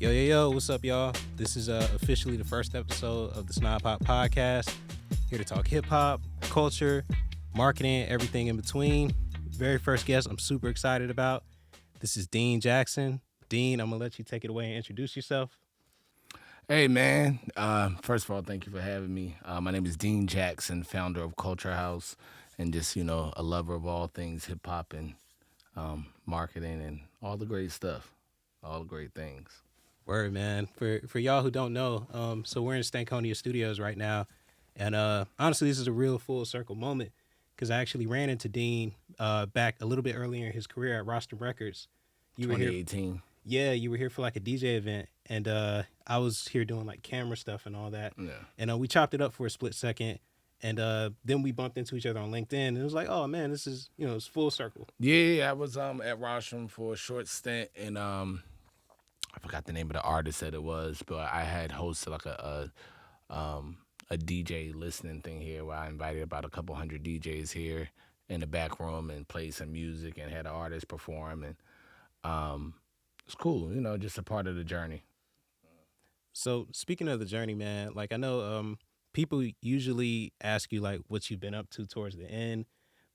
Yo, what's up, y'all? This is officially the first episode of the SNOBHOP podcast. Here to talk hip hop, culture, marketing, everything in between. Very first guest I'm super excited about. This is Dean Jackson. Dean, I'm going to let you take it away and introduce yourself. Hey, man. First of all, thank you for having me. My name is Dean Jackson, founder of Culture Hause, and just, a lover of all things hip hop and marketing and all the great stuff, all the great things. Word, man. For y'all who don't know, so we're in Stankonia Studios right now. And honestly, this is a real full circle moment because I actually ran into Dean back a little bit earlier in his career at Roster Records. You were 2018. Yeah, you were here for like a DJ event, and I was here doing like camera stuff and all that. Yeah. And we chopped it up for a split second, and then we bumped into each other on LinkedIn, and it was like, oh man, this is it's full circle. Yeah, I was at Rostrum for a short stint, and I forgot the name of the artist that it was, but I had hosted like a DJ listening thing here where I invited about a couple hundred DJs here in the back room and played some music and had an artist perform, and it's cool, just a part of the journey. So speaking of the journey, man, like I know people usually ask you like what you've been up to towards the end,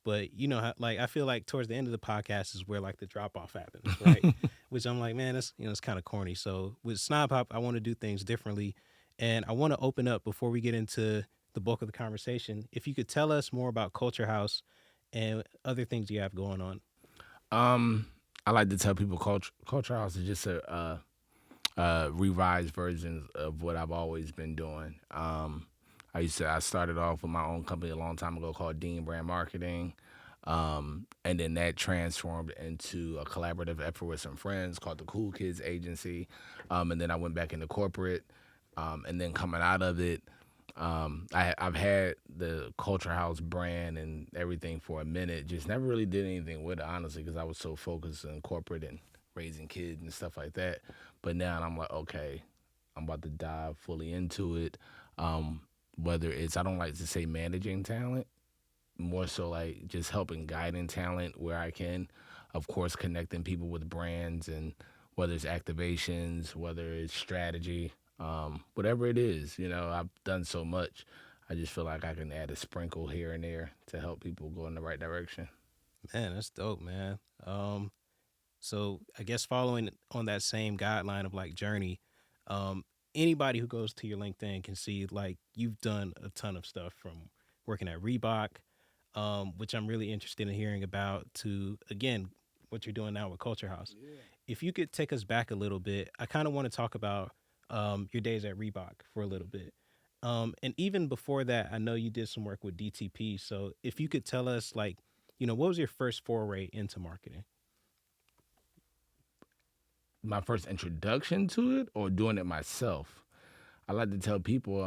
but like I feel like towards the end of the podcast is where like the drop off happens, right? Which I'm like, man, it's it's kind of corny. So with SNOBHOP, I want to do things differently, and I want to open up before we get into the bulk of the conversation. If you could tell us more about Culture Hause and other things you have going on. I like to tell people Culture Hause is just a revised version of what I've always been doing. I started off with my own company a long time ago called Dean Brand Marketing, and then that transformed into a collaborative effort with some friends called the Cool Kids Agency, and then I went back into corporate, and then coming out of it, I've had the Culture Hause brand and everything for a minute, just never really did anything with it, honestly, because I was so focused on corporate and raising kids and stuff like that. But now I'm like, okay, I'm about to dive fully into it. Whether it's, I don't like to say managing talent, more so like just helping guiding talent where I can, of course, connecting people with brands, and whether it's activations, whether it's strategy, whatever it is, I've done so much. I just feel like I can add a sprinkle here and there to help people go in the right direction. Man, that's dope, man. So I guess following on that same guideline of like journey, anybody who goes to your LinkedIn can see like you've done a ton of stuff from working at Reebok, which I'm really interested in hearing about, to again what you're doing now with Culture Hause. Yeah. If you could take us back a little bit, I kind of want to talk about your days at Reebok for a little bit. And even before that, I know you did some work with DTP. So if you could tell us, like, what was your first foray into marketing? My first introduction to it, or doing it myself? I like to tell people,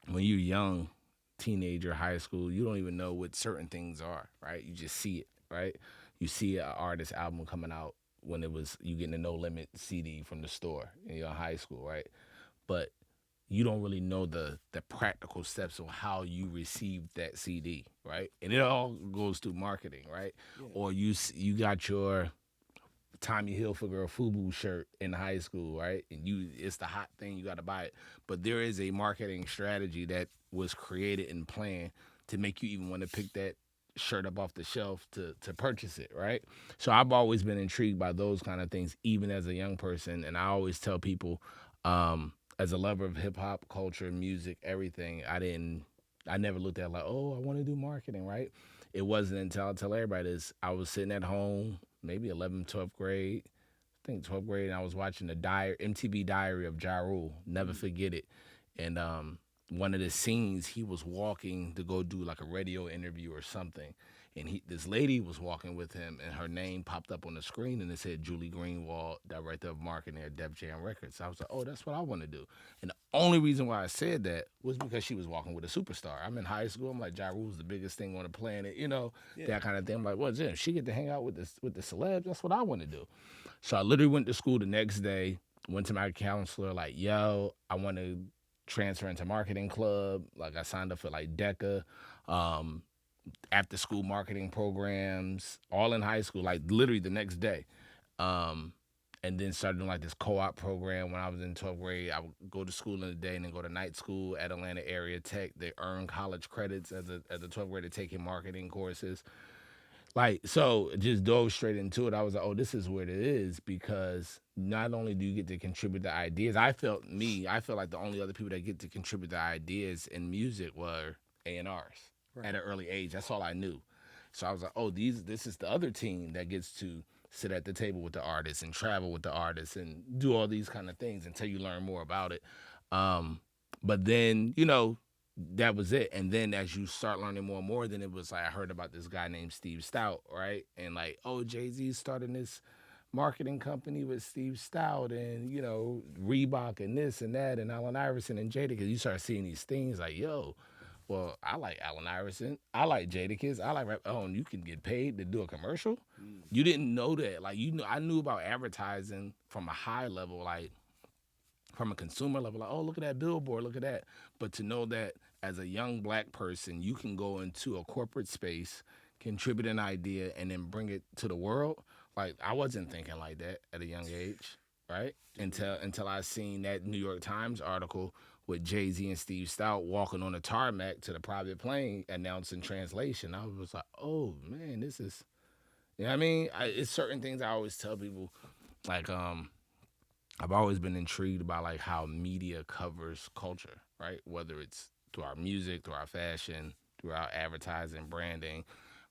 when you're young, teenager, high school, you don't even know what certain things are, right? You just see it, right? You see an artist album coming out when it was you getting a No Limit CD from the store in your high school, right? But you don't really know the practical steps of how you received that CD, right? And it all goes through marketing, right? Yeah. Or you got your Tommy Hilfiger FUBU shirt in high school, right? And it's the hot thing, you got to buy it. But there is a marketing strategy that was created and planned to make you even want to pick that shirt up off the shelf to purchase it, right? So I've always been intrigued by those kind of things, even as a young person. And I always tell people, as a lover of hip hop, culture, music, everything, I never looked at it like, oh, I want to do marketing, right? It wasn't until I tell everybody this, I was sitting at home, maybe 11th, 12th grade, I think 12th grade, and I was watching the MTV Diary of Ja Rule, never forget it. And one of the scenes, he was walking to go do like a radio interview or something, and this lady was walking with him, and her name popped up on the screen, and it said Julie Greenwald, director of marketing at Def Jam Records. I was like, oh, that's what I want to do. And the only reason why I said that was because she was walking with a superstar. I'm in high school. I'm like, Ja Rule's the biggest thing on the planet, that kind of thing. I'm like, well, Jim, she get to hang out with the celebs. That's what I want to do. So I literally went to school the next day, went to my counselor, like, yo, I want to transfer into marketing club. Like, I signed up for like DECA, after school marketing programs, all in high school, like literally the next day. And and then started doing like this co-op program when I was in 12th grade. I would go to school in the day and then go to night school at Atlanta Area Tech. They earn college credits as a 12th grader taking marketing courses. Like, so just dove straight into it. I was like, oh, this is what it is, because not only do you get to contribute the ideas, I felt like the only other people that get to contribute the ideas in music were A&Rs Right. at an early age. That's all I knew. So I was like, oh, this is the other team that gets to sit at the table with the artists and travel with the artists and do all these kind of things until you learn more about it. Um, but then, that was it. And then as you start learning more and more, then it was like I heard about this guy named Steve Stout, right? And like, oh, Jay-Z starting this marketing company with Steve Stout and, Reebok and this and that and Allen Iverson and Jadakiss. You start seeing these things like, yo, well, I like Allen Iverson. I like Jadakiss. I like rap. Oh, and you can get paid to do a commercial? You didn't know that. Like, I knew about advertising from a high level, like from a consumer level, like, oh, look at that billboard, look at that. But to know that as a young black person, you can go into a corporate space, contribute an idea, and then bring it to the world. Like, I wasn't thinking like that at a young age, right? Until I seen that New York Times article with Jay-Z and Steve Stout walking on a tarmac to the private plane announcing translation. I was like, oh man, this is, you know what I mean? It's certain things I always tell people, like, I've always been intrigued by like how media covers culture, right? Whether it's through our music, through our fashion, through our advertising, branding,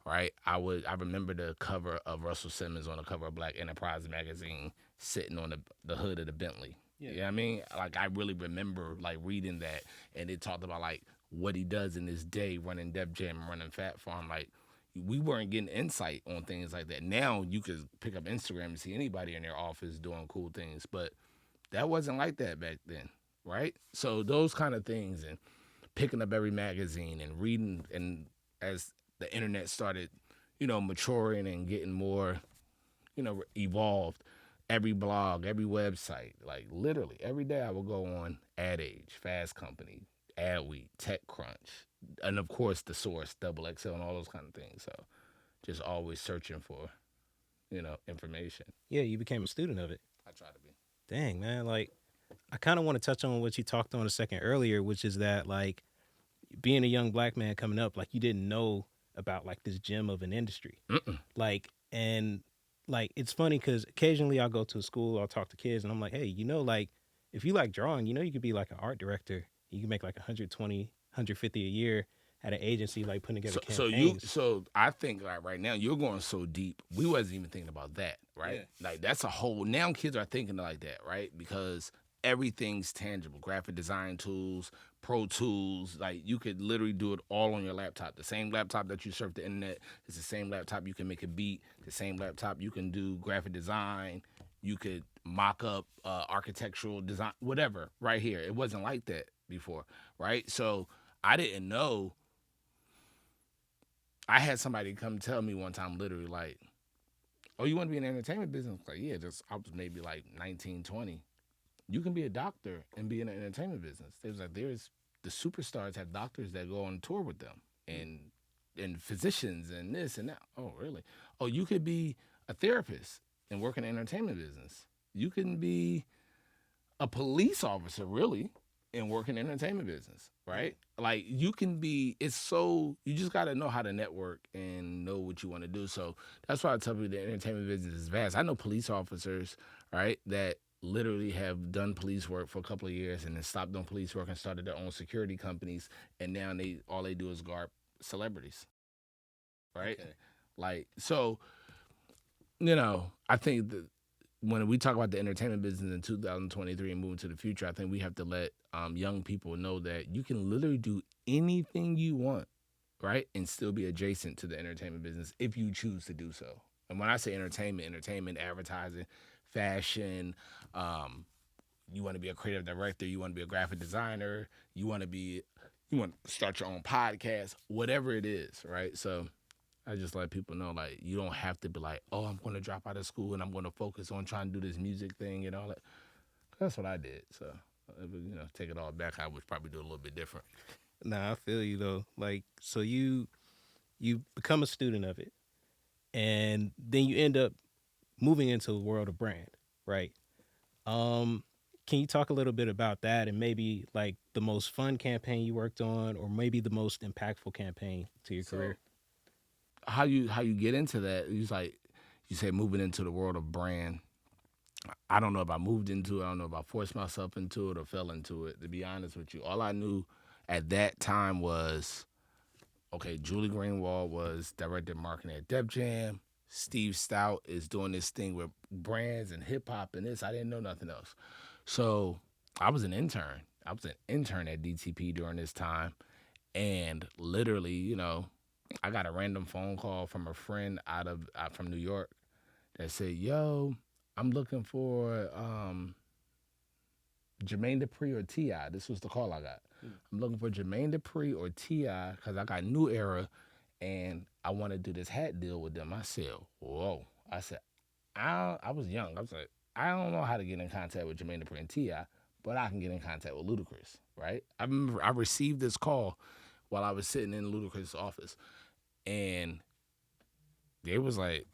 right? I remember the cover of Russell Simmons on the cover of Black Enterprise magazine sitting on the hood of the Bentley. Yeah. You know what I mean? Like, I really remember like reading that, and it talked about like what he does in his day running Def Jam and running Fat Farm. Like, we weren't getting insight on things like that. Now you could pick up Instagram and see anybody in their office doing cool things, but that wasn't like that back then, right? So those kind of things, and picking up every magazine and reading, and as the internet started, maturing and getting more, evolved, every blog, every website, like literally every day I would go on Ad Age, Fast Company, Adweek, TechCrunch, and of course the Source, Double XL, and all those kind of things. So just always searching for, information. Yeah, you became a student of it. I try to be. Dang, man. Like, I kind of want to touch on what you talked on a second earlier, which is that, like, being a young black man coming up, like, you didn't know about, like, this gem of an industry. Mm-mm. Like, and, like, it's funny because occasionally I'll go to a school, I'll talk to kids, and I'm like, hey, like, if you like drawing, you could be like an art director. You can make like 120, 150 a year at an agency, like, putting together campaigns. So I think like right now you're going so deep. We wasn't even thinking about that, right? Yeah. Like, that's a whole, now kids are thinking like that, right? Because everything's tangible. Graphic design tools, pro tools, like you could literally do it all on your laptop. The same laptop that you surf the internet is the same laptop you can make a beat. The same laptop you can do graphic design. You could mock up architectural design, whatever, right here. It wasn't like that before, right? So I didn't know. I had somebody come tell me one time, literally, like, oh, you want to be in the entertainment business? Like, yeah, I was maybe like 19, 20. You can be a doctor and be in the entertainment business. There's like, the superstars have doctors that go on tour with them, and physicians and this and that. Oh, really? Oh, you could be a therapist and work in the entertainment business. You can be a police officer, really, and work in the entertainment business, right? Like, you can be, you just got to know how to network and know what you want to do. So that's why I tell people the entertainment business is vast. I know police officers, right, that literally have done police work for a couple of years and then stopped doing police work and started their own security companies, and now all they do is guard celebrities, right? Okay. Like, so, I think that when we talk about the entertainment business in 2023 and moving to the future, I think we have to let young people know that you can literally do anything you want, right, and still be adjacent to the entertainment business if you choose to do so. And when I say entertainment, advertising, fashion, you want to be a creative director, you want to be a graphic designer, you want to start your own podcast, whatever it is, right? So I just let people know, like, you don't have to be like, oh, I'm going to drop out of school and I'm going to focus on trying to do this music thing and all that. That's what I did. So, take it all back, I would probably do a little bit different. Nah, I feel you though. Like, so you become a student of it, and then you end up moving into the world of brand. right? Um, can you talk a little bit about that and maybe like the most fun campaign you worked on, or maybe the most impactful campaign to your career? So how you get into that? It's like you say moving into the world of brand. I don't know if I moved into it. I don't know if I forced myself into it or fell into it. To be honest with you, all I knew at that time was okay. Julie Greenwald was director of marketing at Def Jam. Steve Stout is doing this thing with brands and hip hop and this. I didn't know nothing else. So I was an intern. I was an intern at DTP during this time. And literally, I got a random phone call from a friend out from New York that said, "Yo, I'm looking for Jermaine Dupri or Ti." This was the call I got. I'm looking for Jermaine Dupri or Ti because I got New Era, and I want to do this hat deal with them. I said, "Whoa!" I said, I was young. I was like, I don't know how to get in contact with Jermaine Dupri and Ti, but I can get in contact with Ludacris, right? I remember I received this call while I was sitting in Ludacris' office, and they was like,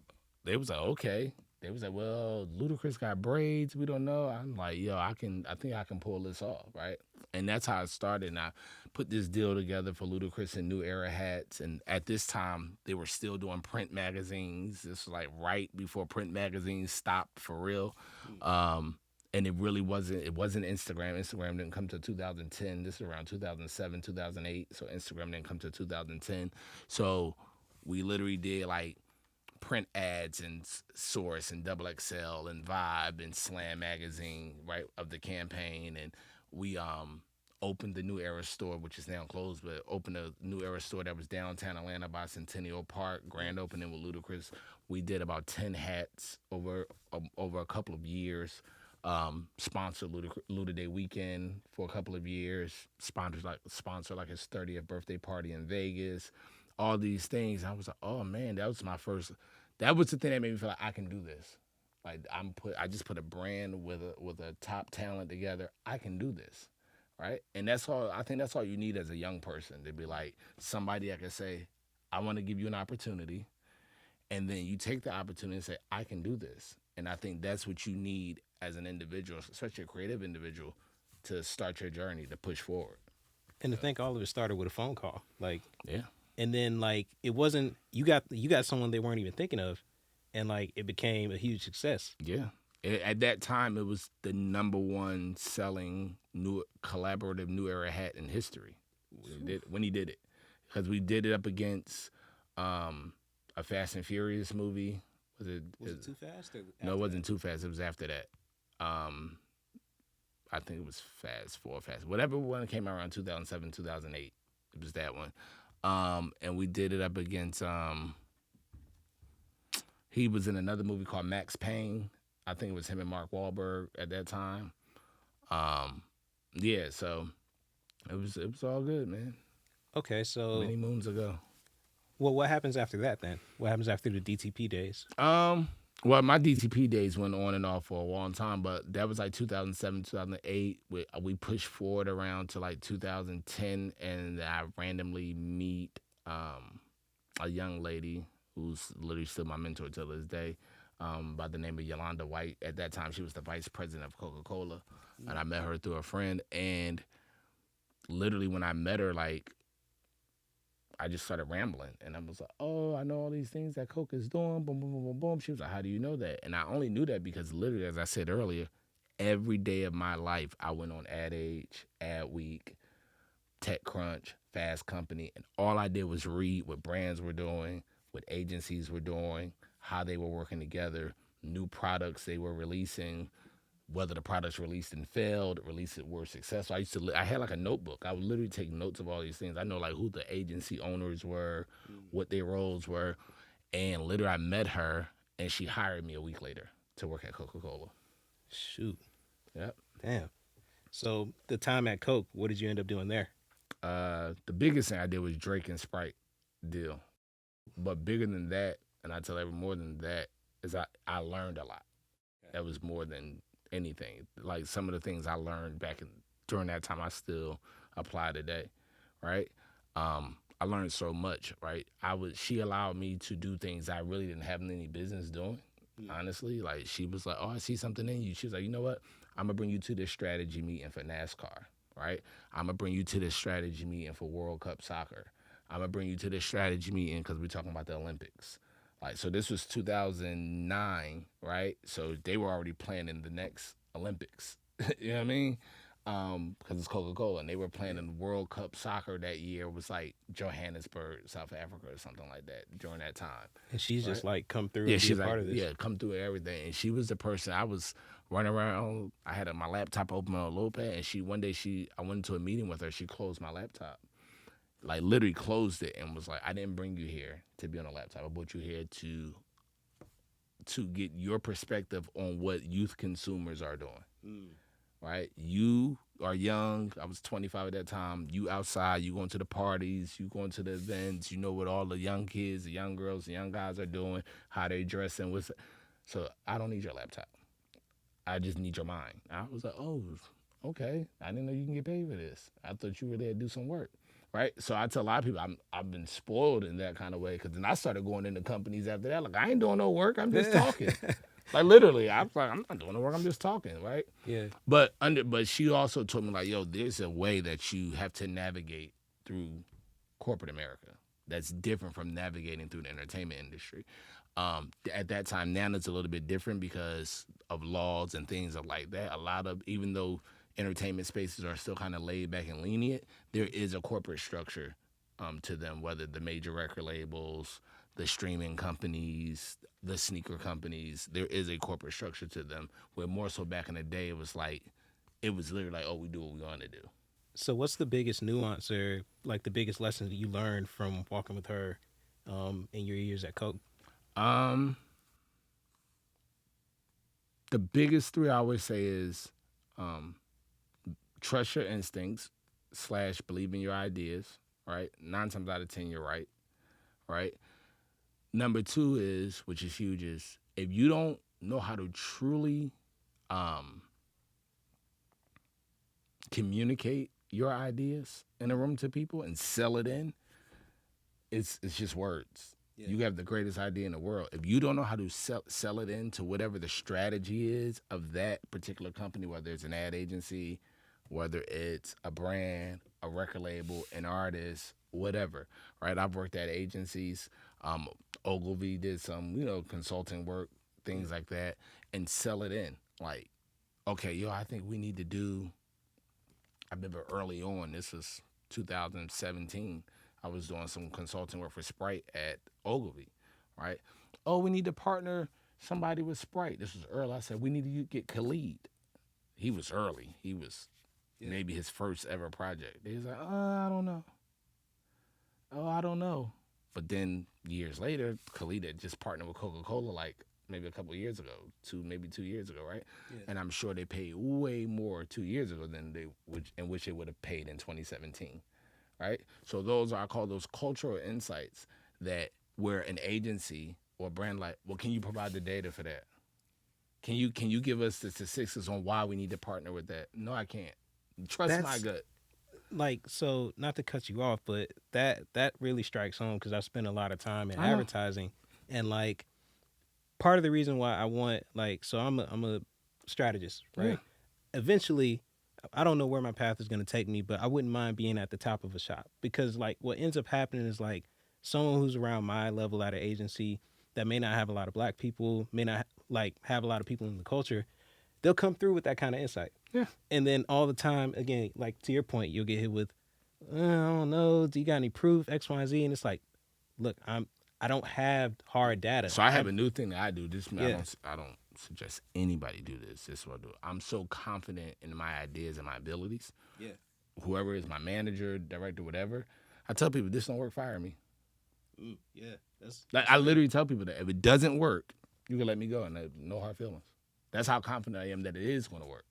okay. They was like, well, Ludacris got braids. We don't know. I'm like, yo, I think I can pull this off, right? And that's how it started. And I put this deal together for Ludacris and New Era hats. And at this time, they were still doing print magazines. This was like right before print magazines stopped for real. And it really wasn't. It wasn't Instagram. Instagram didn't come to 2010. This is around 2007, 2008. So Instagram didn't come to 2010. So we literally did like print ads and Source and Double XL and Vibe and Slam magazine, right, of the campaign. And we opened the New Era store, which is now closed, but opened a New Era store that was downtown Atlanta by Centennial Park, grand opening with Ludacris. We did about 10 hats over a couple of years. Sponsored Luda Day weekend for a couple of years. Sponsor like his 30th birthday party in Vegas. All these things. I was like, oh man, that was my first. That was the thing that made me feel like I can do this. Like I just put a brand with a top talent together. I can do this, right? And that's all. I think that's all you need as a young person to be like somebody that can say, I want to give you an opportunity, and then you take the opportunity and say, I can do this. And I think that's what you need as an individual, especially a creative individual, to start your journey to push forward. And to So think all of it started with a phone call, like, yeah, and then like it wasn't you got someone they weren't even thinking of, and like it became a huge success. yeah. At that time, it was the number one selling new collaborative New Era hat in history when he did it, because we did it up against a Fast and Furious movie. Was it? Was it too fast or No, it after that? wasn't Too Fast. It was after that. Um, I think it was Fast Four, Fast whatever one came out around 2007, 2008. It was that one. And we did it up against. He was in another movie called Max Payne. I think it was him and Mark Wahlberg at that time. Um, yeah, so it was all good, man. Okay, so Many moons ago. well, what happens after that then? What happens after the DTP days? Um, well, my DTP days went on and off for a long time, but that was like 2007, 2008. We pushed forward around to like 2010, and I randomly meet a young lady who's literally still my mentor till this day, by the name of Yolanda White. At that time, she was the vice president of Coca Cola, and I met her through a friend. And literally, when I met her, like I just started rambling, and I was like, "Oh, I know all these things that Coke is doing." Boom, boom, boom, boom, boom. She was like, "How do you know that?" And I only knew that because literally, as I said earlier, every day of my life, I went on Ad Age, Ad Week, TechCrunch, Fast Company, and all I did was read what brands were doing, what agencies were doing, how they were working together, new products they were releasing, whether the products released and failed, released it were successful. I had like a notebook. I would literally take notes of all these things. I know like who the agency owners were, what their roles were, and literally I met her and she hired me a week later to work at Coca Cola. Shoot, Yep. damn. So the time at Coke, what did you end up doing there? The biggest thing I did was Drake and Sprite deal, but bigger than that, and I tell everyone more than that, is I learned a lot. That was more than anything. Like some of the things I learned during that time, I still apply today, right? I learned so much, right? She allowed me to do things I really didn't have any business doing. Mm. Honestly, like she was like, "Oh, I see something in you." She was like, "You know what? I'm gonna bring you to this strategy meeting for NASCAR, right? I'm gonna bring you to this strategy meeting for World Cup soccer. I'm gonna bring you to this strategy meeting because we're talking about the Olympics." Like, so this was 2009, right? So they were already planning the next Olympics. You know what I mean? Because it's Coca-Cola, and they were Yeah. planning World Cup soccer that year. It was like Johannesburg, South Africa, or something like that during that time, And she's just right? like come through Yeah, and be a she's like, part of this. yeah, come through everything. And she was the person I was running around. I had my laptop open on a low pad, and one day I went into a meeting with her. She closed my laptop, like literally closed it, and was like, "I didn't bring you here to be on a laptop. I brought you here to get your perspective on what youth consumers are doing." Mm. Right? You are young. I was 25 at that time. You outside, you going to the parties, you going to the events, you know what all the young kids, the young girls, the young guys are doing, how they dressing. So I don't need your laptop. I just need your mind. I was like, oh, okay. I didn't know you can get paid for this. I thought you were there to do some work. Right? So I tell a lot of people I've been spoiled in that kind of way because then I started going into companies after that. Like, I ain't doing no work. I'm just talking. Like, literally, I was like, I'm not doing the work. I'm just talking, right? Yeah. But she also told me like, yo, there's a way that you have to navigate through corporate America that's different from navigating through the entertainment industry. At that time, now it's a little bit different because of laws and things like that. A lot of, even though entertainment spaces are still kind of laid back and lenient, there is a corporate structure to them, whether the major record labels, the streaming companies, the sneaker companies, there is a corporate structure to them. Where more so back in the day, it was literally like, oh, we do what we want to do. So what's the biggest nuance or like the biggest lesson that you learned from walking with her in your years at Coke? Um, the biggest three I always say is um, trust your instincts / believe in your ideas. Right, 9 times out of 10, you're right. Right. Number two is, which is huge, is if you don't know how to truly um, communicate your ideas in a room to people and sell it in, it's just words. Yeah. You have the greatest idea in the world. If you don't know how to sell it into whatever the strategy is of that particular company, whether it's an ad agency, whether it's a brand, a record label, an artist, whatever, right? I've worked at agencies. Um, Ogilvy did some, consulting work, Yeah. things like that, and sell it in. Like, okay, yo, I think we need to do. I remember early on, this was 2017. I was doing some consulting work for Sprite at Ogilvy, right? Oh, we need to partner somebody with Sprite. This was early. I said, we need to get Khalid. He was early. He was maybe his first ever project. He was like, I don't know. Oh, I don't know. But then years later, Khalid had just partnered with Coca-Cola like maybe a couple of years ago, maybe 2 years ago, right? Yeah. And I'm sure they paid way more 2 years ago than in which they would have paid in 2017, right? So I call those cultural insights that where an agency or brand like, well, can you provide the data for that? Can you give us the statistics on why we need to partner with that? No, I can't. Trust my That's gut. like, so not to cut you off, but that really strikes home because I spent a lot of time in I know. advertising, and like part of the reason why I want, like, so I'm a strategist, Yeah. right? Eventually, I don't know where my path is going to take me, but I wouldn't mind being at the top of a shop because like what ends up happening is like someone who's around my level at an agency that may not have a lot of black people, may not like have a lot of people in the culture, they'll come through with that kind of insight. Yeah. And then all the time, again, like to your point, you'll get hit with, I don't know, do you got any proof X, Y, and Z? And it's like, look, I don't have hard data. So I have a new thing that I do. Yeah. I don't suggest anybody do this. This is what I do. I'm so confident in my ideas and my abilities. Yeah. Whoever is my manager, director, whatever, I tell people this don't work, fire me. Yeah. Like I literally tell people that if it doesn't work, you can let me go and no hard feelings. That's how confident I am that it is going to work.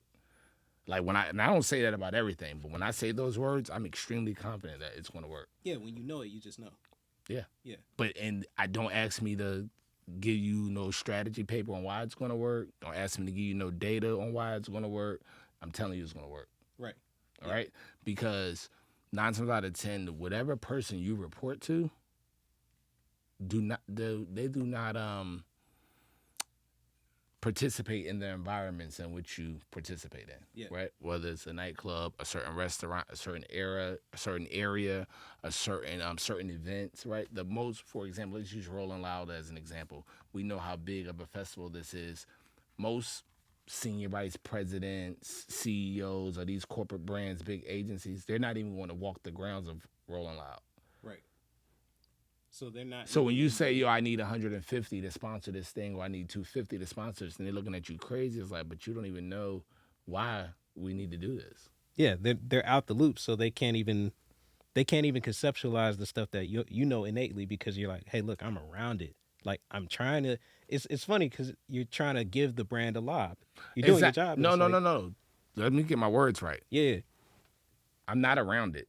Like and I don't say that about everything, but when I say those words, I'm extremely confident that it's going to work. Yeah, when you know it, you just know. Yeah. Yeah. And I don't ask me to give you no strategy paper on why it's going to work. Don't ask me to give you no data on why it's going to work. I'm telling you it's going to work. Right. All right? Because 9 times out of 10, whatever person you report to, they do not participate in the environments in which you participate Yeah. in, right? Whether it's a nightclub, a certain restaurant, a certain era, a certain area, a certain events, right? The most, for example, let's use Rolling Loud as an example. We know how big of a festival this is. Most senior vice presidents, CEOs of these corporate brands, big agencies, they're not even going to walk the grounds of Rolling Loud. Right. So they're not So when even you in say, the yo, I need 150 to sponsor this thing, or I need 250 to sponsor this, and they're looking at you crazy, it's like, but you don't even know why we need to do this. yeah, they're out the loop, so they can't even conceptualize the stuff that you know innately because you're like, hey, look, I'm around it. Like I'm trying to. It's funny because you're trying to give the brand a lob. You're doing your job, and No, it's no, like, no, no. Let me get my words right. yeah, I'm not around it.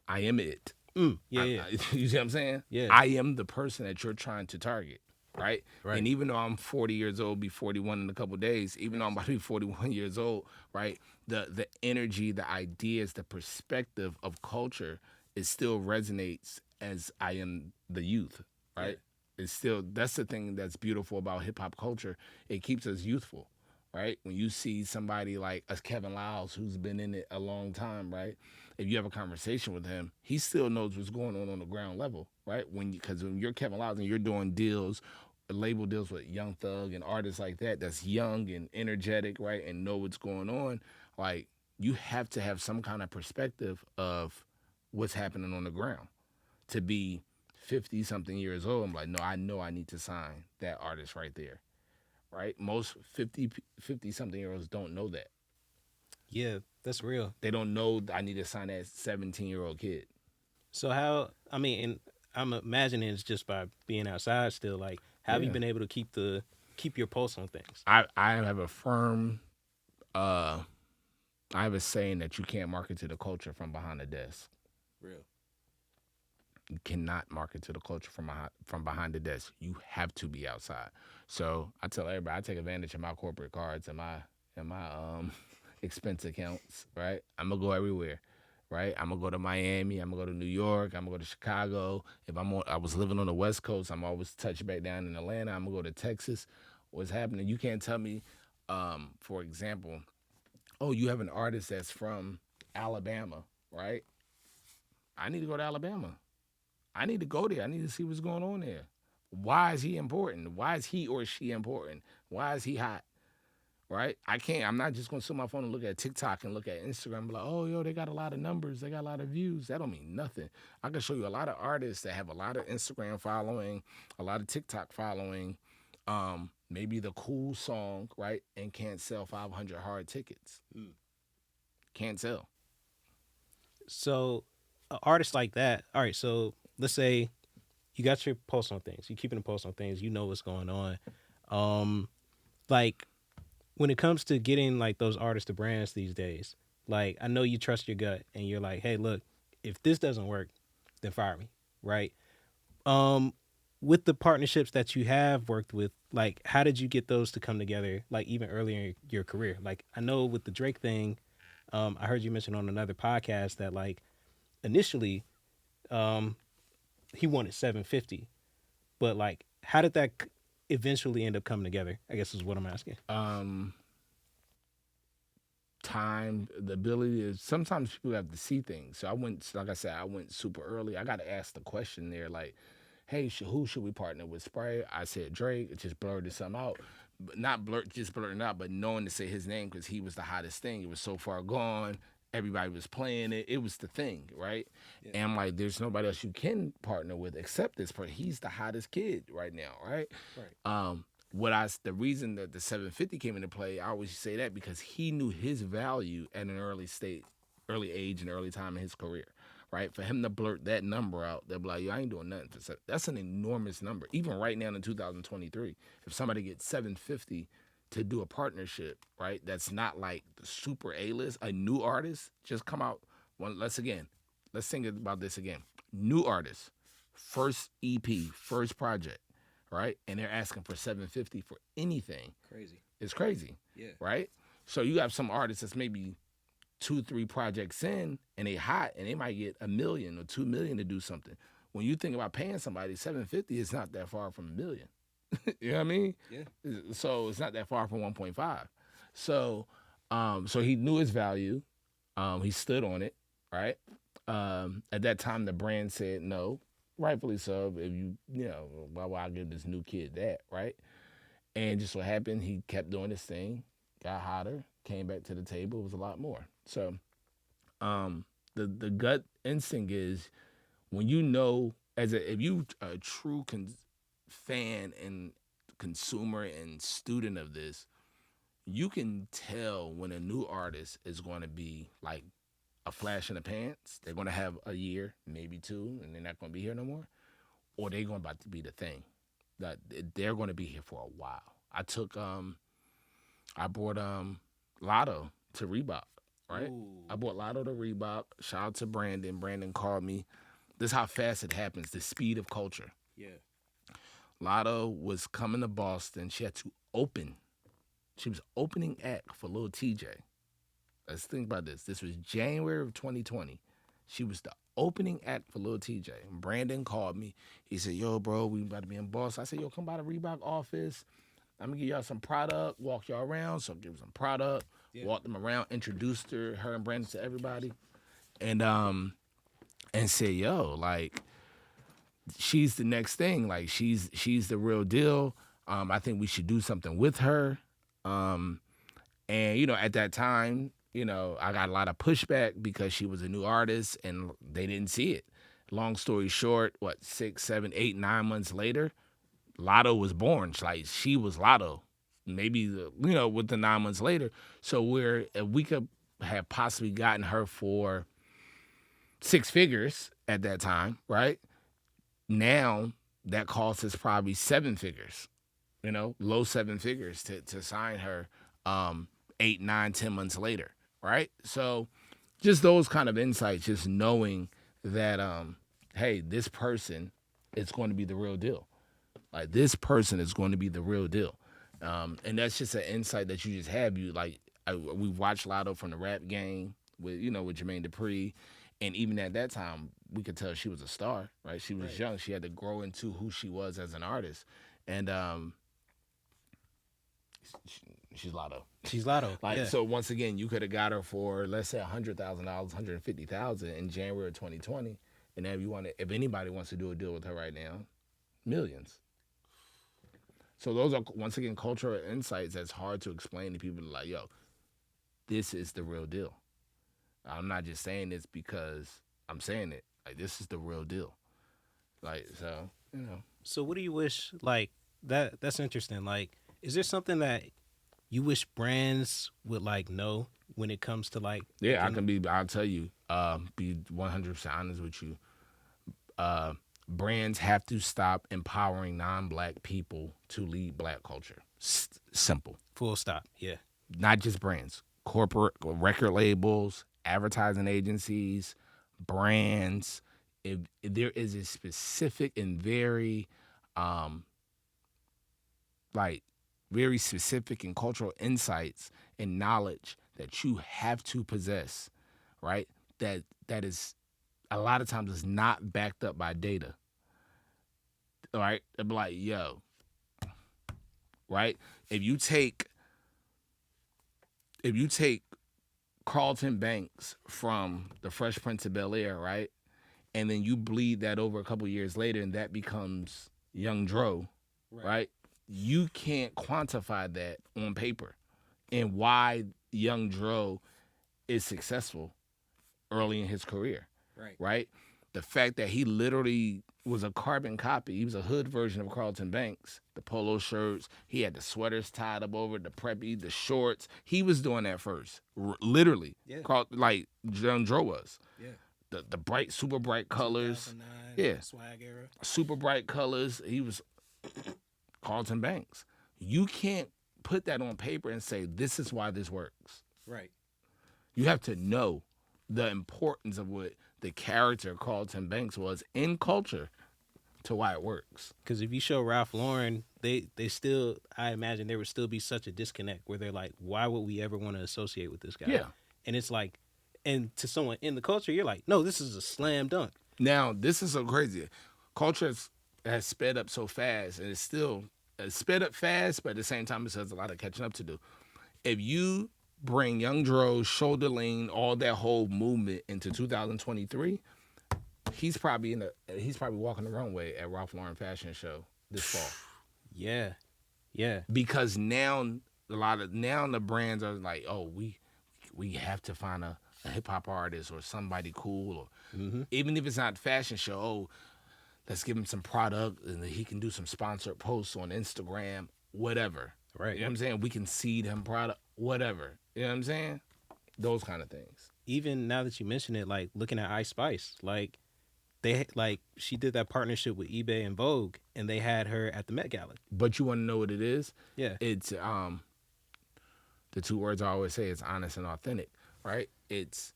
I am it. yeah, yeah, You see what I'm saying? yeah, I am the person that you're trying to target, right? right, And even though I'm 40 years old, be 41 in a couple of days, even though I'm about to be 41 years old, right? The energy, the ideas, the perspective of culture, it still resonates as I am the youth, right? It's still, that's the thing that's beautiful about hip hop culture. It keeps us youthful, right? When you see somebody like a Kevin Lyles who's been in it a long time, right? If you have a conversation with him, he still knows what's going on the ground level, right? Because when you're Kevin Lyles and you're doing deals, label deals with Young Thug and artists like that, that's young and energetic, right, and know what's going on, like you have to have some kind of perspective of what's happening on the ground. To be 50 something years old, I'm like, no, I know I need to sign that artist right there, right? Most 50 something year olds don't know that. yeah. That's real. They don't know I need to sign that 17-year-old kid. So how? I mean, and I'm imagining it's just by being outside still. Like, how have you Yeah. been able to keep your pulse on things? I have a firm uh I have a saying that you can't market to the culture from behind the desk. Real. You cannot market to the culture from behind the desk. You have to be outside. So I tell everybody I take advantage of my corporate cards and my expense accounts, right? I'm gonna go everywhere. Right, I'm gonna go to Miami. I'm gonna go to New York. I'm gonna go to Chicago. If I was living on the West Coast, I'm always touching back down in Atlanta. I'm gonna go to Texas. What's happening? You can't tell me, for example, oh, you have an artist that's from Alabama, right? I need to go to Alabama. I need to go there. I need to see what's going on there. Why is he important? Why is he or she important? Why is he hot? Right? I can't. I'm not just gonna sit on my phone and look at TikTok and look at Instagram and be like, oh, yo, they got a lot of numbers. They got a lot of views. That don't mean nothing. I can show you a lot of artists that have a lot of Instagram following, a lot of TikTok following, maybe the cool song, right? And can't sell 500 hard tickets. Can't sell. So, an artist like that. All right. So let's say you got your pulse on things. You keeping a pulse on things. You know what's going on. Like when it comes to getting like those artists to brands these days, like I know you trust your gut and you're like, hey, look, if this doesn't work, then fire me, right? Um, with the partnerships that you have worked with, like how did you get those to come together? Like even earlier in your career, like I know with the Drake thing, I heard you mention on another podcast that like initially, um, he wanted 750, but like how did that eventually end up coming together? I guess is what I'm asking. Um, Time, the ability to sometimes people have to see things. So I went, like I said, I went super early. I got to ask the question there, like, hey, who should we partner with? Spray. I said Drake. It just blurted something out, but not just blurting out, but knowing to say his name because he was the hottest thing. It was so far gone. Everybody was playing it. It was the thing, right? Yeah. And I'm like, there's nobody else you can partner with except this person. He's the hottest kid right now, right? Right. The reason that the 750 came into play, I always say that because he knew his value at an early age and early time in his career, right? For him to blurt that number out, they'll be like, yo, I ain't doing nothing for seven. That's an enormous number. Even right now in 2023, if somebody gets 750 to do a partnership, right? That's not like the super A-list, a new artist just come out. Let's think about this again. New artist, first EP, first project. Right, and they're asking for 750 for anything. Crazy. It's crazy. Yeah. Right. So you have some artists that's maybe 2-3 projects in, and they hot, and they might get $1 million or $2 million to do something. When you think about paying somebody 750, it's not that far from $1 million. You know what I mean? Yeah. So it's not that far from 1.5. So, so he knew his value. He stood on it, right? At that time, the brand said no, rightfully so. If you know, why would I give this new kid that, right? And just what happened, he kept doing his thing, got hotter, came back to the table. It was a lot more. So, um, the gut instinct is when you know as a if you a true fan and consumer and student of this, you can tell when a new artist is going to be like a flash in the pants. They're going to have a year, maybe two, and they're not going to be here no more, or they're going about to be the thing. That they're going to be here for a while. I brought Lotto to Reebok, right? Ooh. I bought Lotto to Reebok. Shout out to Brandon. Brandon called me. This is how fast it happens. The speed of culture. Yeah. Lotto was coming to Boston. She had to open. She was opening act for Lil TJ. Let's think about this. This was January of 2020. She was the opening act for Lil TJ. And Brandon called me. He said, "Yo, bro, we about to be in Boston." I said, "Yo, come by the Reebok office. I'm gonna give y'all some product, walk y'all around." So give them some product, Yeah. walk them around, introduced her and Brandon to everybody, and said, "Yo, like she's the next thing. Like she's the real deal. I think we should do something with her." And at that time, I got a lot of pushback because she was a new artist and they didn't see it. Long story short, what 6, 7, 8, 9 months later, Lotto was born. She was Lotto. Maybe within 9 months later. So if we could have possibly gotten her for 6 figures at that time, right? Now that cost us probably 7 figures, low 7 figures to sign her 8, 9, 10 months later, right? So just those kind of insights, just knowing that hey, this person is going to be the real deal. Like this person is going to be the real deal. And that's just an insight that you just have. We watched Lotto from the rap game with Jermaine Dupri. And even at that time, we could tell she was a star, right? She was young. She had to grow into who she was as an artist. And she's Lotto. She's Lotto. Yeah. So once again, you could have got her for let's say $100,000, $150,000 in January of 2020, and if anybody wants to do a deal with her right now, millions. So those are once again cultural insights that's hard to explain to people. Like, yo, this is the real deal. I'm not just saying this because I'm saying it. Like this is the real deal. Like so. So what do you wish like that's interesting. Like, is there something that you wish brands would like know when it comes to like Yeah, I'll tell you, be 100% honest with you. Brands have to stop empowering non-black people to lead black culture. Simple. full stop? Yeah. Not just brands, corporate record labels, advertising agencies, brands. If there is a specific and very very specific and cultural insights and knowledge that you have to possess, right? That is a lot of times is not backed up by data. All right? They'll be like, yo, right? If you take Carlton Banks from the Fresh Prince of Bel-Air, right? And then you bleed that over a couple years later and that becomes Young Dro, right? You can't quantify that on paper and why Young Dro is successful early in his career, right? The fact that he literally was a carbon copy. He was a hood version of Carlton Banks. The polo shirts, he had the sweaters tied up over it, the preppy, the shorts. He was doing that first, literally. Yeah. Like Young Dro was. Yeah. The bright, super bright colors. 2009, Yeah. Swag era. Super bright colors. He was Carlton Banks. You can't put that on paper and say, this is why this works. Right. You have to know the importance of what the character Carlton Banks was in culture to why it works. Because if you show Ralph Lauren, they still, I imagine there would still be such a disconnect where they're like, why would we ever want to associate with this guy? Yeah. And it's like, and to someone in the culture, you're like, no, this is a slam dunk. Now, this is so crazy. Culture has sped up so fast, and it's still sped up fast, but at the same time, it has a lot of catching up to do. If you bring Young Dro, Shoulder Lean, all that whole movement into 2023, he's probably walking the runway at Ralph Lauren Fashion Show this fall. Yeah, yeah, Because now now the brands are like, oh, we have to find a hip hop artist or somebody cool, or even if it's not fashion show, oh, let's give him some product and he can do some sponsored posts on Instagram, whatever. right. You know what I'm saying? We can seed him product, whatever. You know what I'm saying? Those kind of things. Even now that you mention it, like looking at Ice Spice, like like she did that partnership with eBay and Vogue, and they had her at the Met Gala. But you want to know what it is? Yeah, It's the two words I always say is honest and authentic, right? It's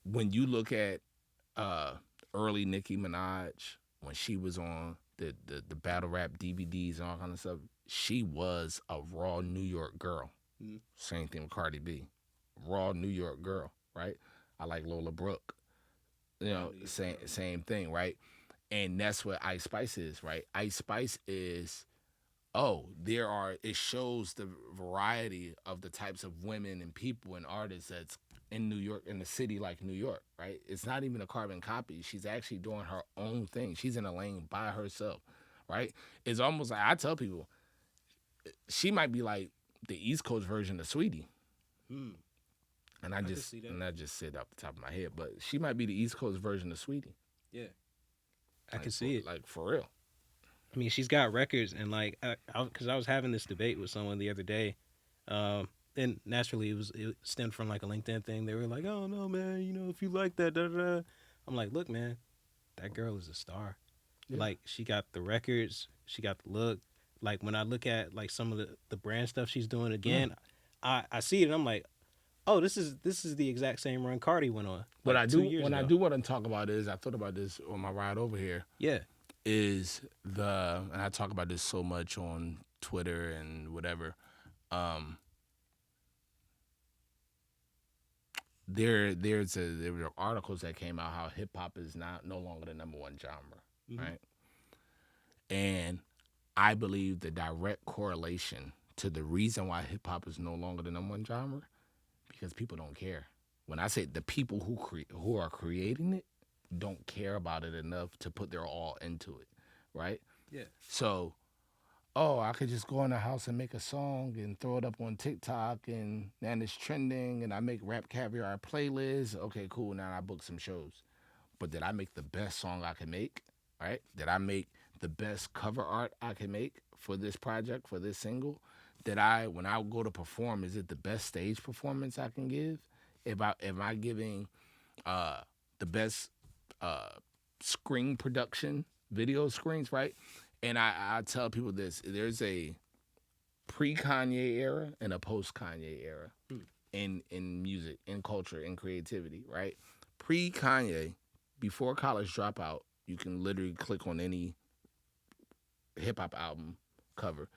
when you look at early Nicki Minaj when she was on the battle rap DVDs and all kind of stuff, she was a raw New York girl. Same thing with Cardi B, raw New York girl, right? I like Lola Brooke, you know, same thing, right? And that's what Ice Spice is, right? Ice Spice is, oh, it shows the variety of the types of women and people and artists that's in New York, in a city like New York, right? It's not even a carbon copy. She's actually doing her own thing. She's in a lane by herself, right? It's almost like, I tell people, she might be like the East Coast version of Sweetie. And I just said off the top of my head, but she might be the East Coast version of Sweetie. yeah, I can see it. Like, for real. I mean, she's got records, and like, because I was having this debate with someone the other day, and naturally it stemmed from like a LinkedIn thing. They were like, "Oh no, man, you know, if you like that, da da da." I'm like, "Look, man, that girl is a star. Yeah. Like, she got the records, she got the look. Like, when I look at like some of the brand stuff she's doing again, I see it, and I'm like, oh, this is the exact same run Cardi went on. What Like, I 2 do years when I ago. do want to talk about is, I thought about this on my ride over here. Yeah, Is and I talk about this so much on Twitter and whatever. There were articles that came out how hip hop is no longer the number one genre, right? And I believe the direct correlation to the reason why hip hop is no longer the number one genre, because people don't care. When I say the people who are creating it don't care about it enough to put their all into it, right? yeah, So, oh, I could just go in the house and make a song and throw it up on TikTok, and then it's trending, and I make Rap Caviar playlists. Okay, cool. Now I book some shows. But did I make the best song I can make, right? Did I make the best cover art I can make for this project, for this single? When I go to perform, is it the best stage performance I can give? Am I giving the best screen production, video screens, right? And I tell people this: there's a pre-Kanye era and a post-Kanye era in music, in culture, in creativity, right? Pre-Kanye, before College Dropout, you can literally click on any hip hop album cover.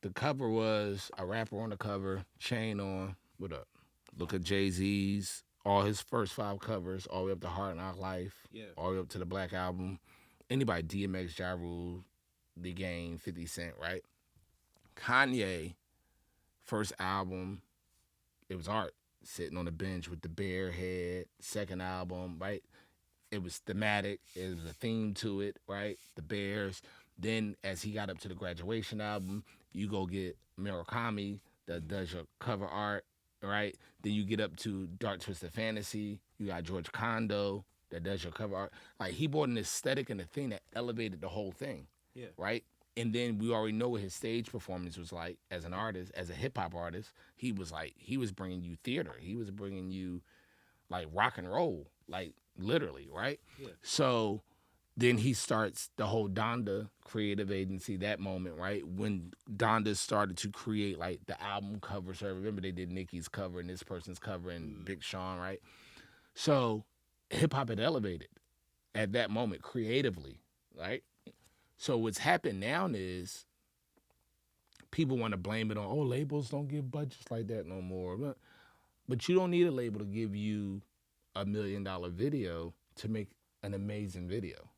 The cover was a rapper on the cover, chain on. What up? Look at Jay-Z's, all his first 5 covers, all the way up to Hard Knock Life, all the way up to the Black Album. Anybody, DMX, Ja Rule, The Game, 50 Cent, right? Kanye, first album, it was art, sitting on the bench with the bear head. Second album, right? It was thematic. It was a theme to it, right? The bears. Then as he got up to the Graduation album, you go get Murakami that does your cover art, right? Then you get up to Dark Twisted Fantasy. You got George Condo that does your cover art. Like, he brought an aesthetic and a thing that elevated the whole thing, right? And then we already know what his stage performance was like as an artist, as a hip hop artist. He was bringing you theater. He was bringing you like rock and roll, like literally, right? Yeah. So then he starts the whole Donda creative agency, that moment, right? When Donda started to create like the album covers. So remember they did Nicki's cover and this person's cover and Big Sean, right? So hip hop had elevated at that moment creatively, right? So what's happened now is people want to blame it on, oh, labels don't give budgets like that no more. But you don't need a label to give you $1 million video to make an amazing video.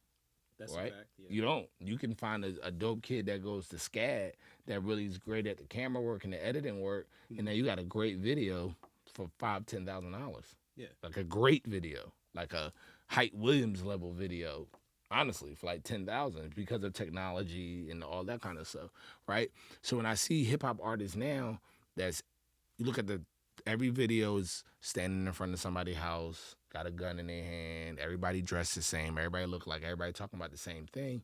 That's a right? fact. Yeah. You don't. You can find a dope kid that goes to SCAD that really is great at the camera work and the editing work, and Mhm. then you got a great video for $5,000-$10,000, Yeah. like a great video, like a Hype Williams level video. Honestly, for like 10,000 because of technology and all that kind of stuff, right? So when I see hip hop artists now, that's you look at the every video is standing in front of somebody's house, got a gun in their hand, everybody dressed the same, everybody look like everybody talking about the same thing.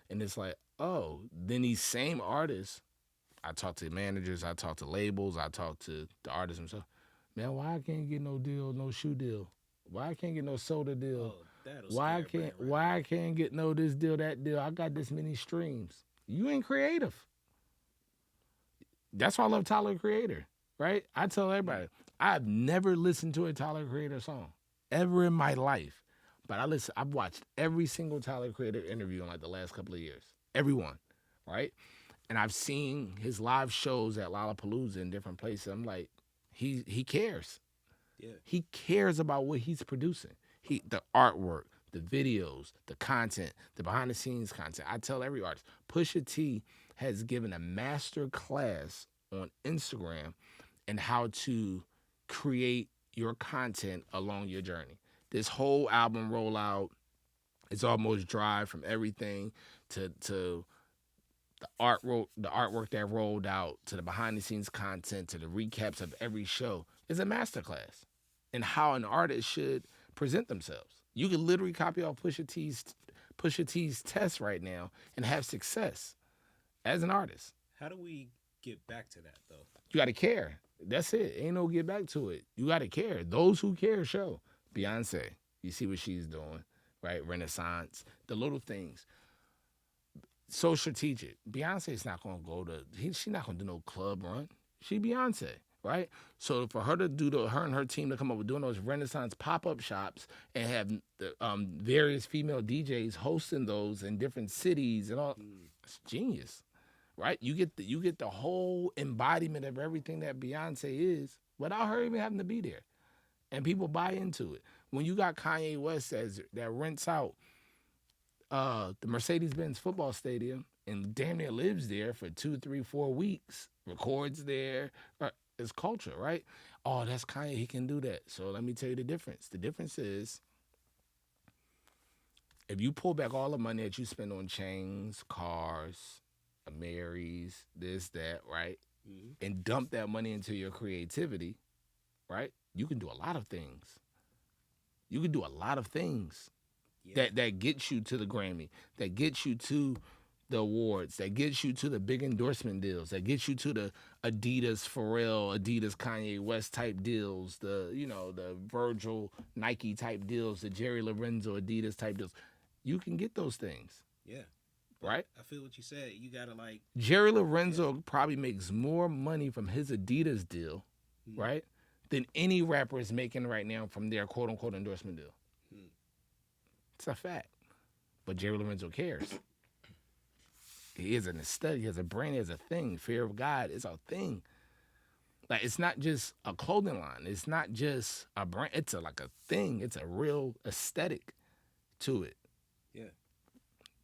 And it's like, oh, then these same artists, I talk to managers, I talk to labels, I talk to the artists themselves. Man, why I can't get no deal, no shoe deal? Why I can't get no soda deal? Oh, that'll scare a brand right Why I away. can't get no this deal, that deal? I got this many streams. You ain't creative. That's why I love Tyler the Creator, right? I tell Mm. everybody, I've never listened to a Tyler the Creator song ever in my life. But I've watched every single Tyler the Creator interview in like the last couple of years. Everyone, right? And I've seen his live shows at Lollapalooza in different places. I'm like, he cares. Yeah. He cares about what he's producing. The artwork, the videos, the content, the behind the scenes content. I tell every artist, Pusha T has given a master class on Instagram and how to create your content along your journey. This whole album rollout is almost dry from everything to the artwork that rolled out to the behind the scenes content to the recaps of every show is a masterclass in how an artist should present themselves. You can literally copy off Pusha T's test right now and have success as an artist. How do we get back to that though? You got to care. That's it. Ain't no get back to it. You got to care. Those who care show. Beyonce, you see what she's doing, right? Renaissance, the little things. So strategic. Beyonce's not gonna go to. She's not gonna do no club run. She Beyonce, right? So for her to her and her team to come up with doing those Renaissance pop up shops and have the, various female DJs hosting those in different cities and all, Mm. it's genius, right? You get the whole embodiment of everything that Beyonce is without her even having to be there, and people buy into it. When you got Kanye West that rents out the Mercedes-Benz football stadium and damn near lives there for 2, 3, 4 weeks, records there. It's culture, right? Oh, that's Kanye. He can do that. So let me tell you the difference. The difference is if you pull back all the money that you spend on chains, cars, Marys, this, that, right, Mm. and dump that money into your creativity, right, you can do a lot of things. You can do a lot of things Yeah. that gets you to the Grammy, that gets you to the awards, that gets you to the big endorsement deals, that gets you to the Adidas Pharrell, Adidas Kanye West type deals, the Virgil Nike type deals, the Jerry Lorenzo Adidas type deals. You can get those things, Yeah. right? I feel what you said. You gotta like. Jerry Lorenzo probably makes more money from his Adidas deal, Mm. right, than any rapper is making right now from their quote unquote endorsement deal. Mm. It's a fact. But Jerry Lorenzo cares. He is an aesthetic, he has a brand, he has a thing. Fear of God is a thing. Like it's not just a clothing line. It's not just a brand. It's like a thing. It's a real aesthetic to it. Yeah.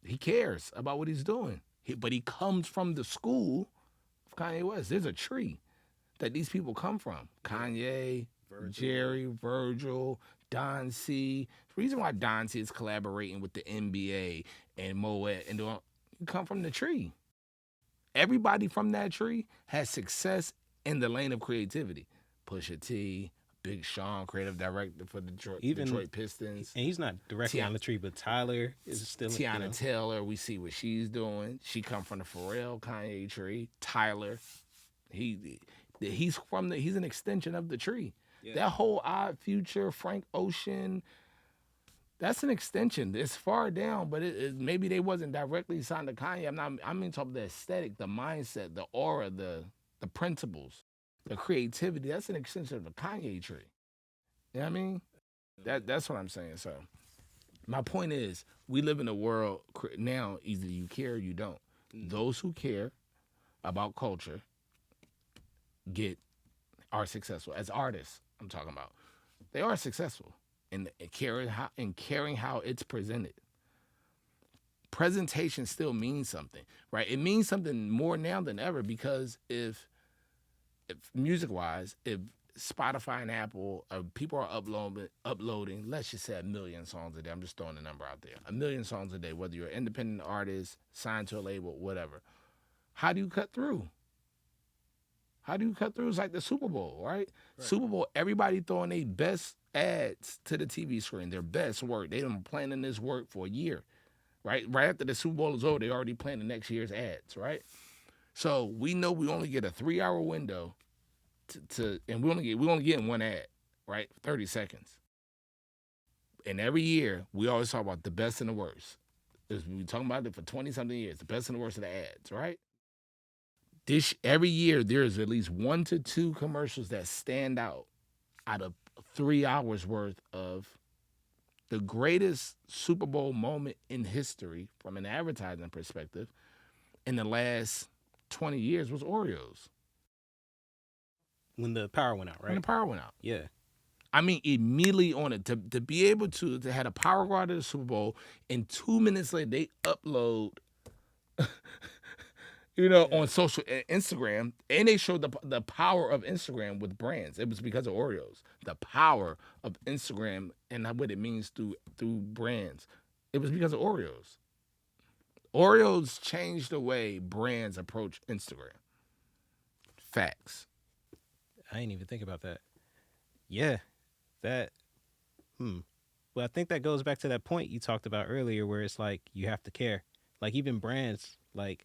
He cares about what he's doing. But he comes from the school of Kanye West. There's a tree that these people come from. Kanye, Virgil. Jerry, Virgil, Don C. The reason why Don C is collaborating with the NBA and Moet and doing, you come from the tree. Everybody from that tree has success in the lane of creativity. Pusha T, Big Sean, creative director for Detroit Pistons. And he's not directly on the tree, but Tyler is still. Tiana Taylor, we see what she's doing. She come from the Pharrell Kanye tree. Tyler, he's an extension of the tree. Yeah. That whole Odd Future, Frank Ocean, that's an extension. It's far down, but maybe they wasn't directly signed to Kanye. I'm in talking about the aesthetic, the mindset, the aura, the principles, the creativity. That's an extension of the Kanye tree. You know what I mean? That's what I'm saying. So my point is, we live in a world now, either you care or you don't. Mm. Those who care about culture are successful. As artists, I'm talking about. They are successful in caring how it's presented. presentation still means something, right? It means something more now than ever because if music-wise, if Spotify and Apple, people are uploading, let's just say 1 million songs a day. I'm just throwing a number out there. 1 million songs a day, whether you're an independent artist, signed to a label, whatever. How do you cut through? How do you cut through? It's like the Super Bowl, right? Super Bowl, everybody throwing their best ads to the TV screen, their best work. They been planning this work for a year, right? Right after the Super Bowl is over, they already plan the next year's ads, right? So we know we only get a 3-hour window and we only get one ad, right? 30 seconds. And every year we always talk about the best and the worst. We talking about it for 20-something years, the best and the worst of the ads, right? Every year there's at least 1 to 2 commercials that stand out of 3 hours worth of the greatest Super Bowl moment in history from an advertising perspective in the last 20 years was Oreos. When the power went out, When the right? power went out. Yeah. I mean, immediately on it to be able to have a power go out of the Super Bowl, and 2 minutes later they upload, on social Instagram, and they showed the power of Instagram with brands. It was because of Oreos, the power of Instagram and what it means through brands. It was because of Oreos. Oreos changed the way brands approach Instagram. Facts. I didn't even think about that. Yeah. That Well, I think that goes back to that point you talked about earlier where it's like you have to care. Like even brands, like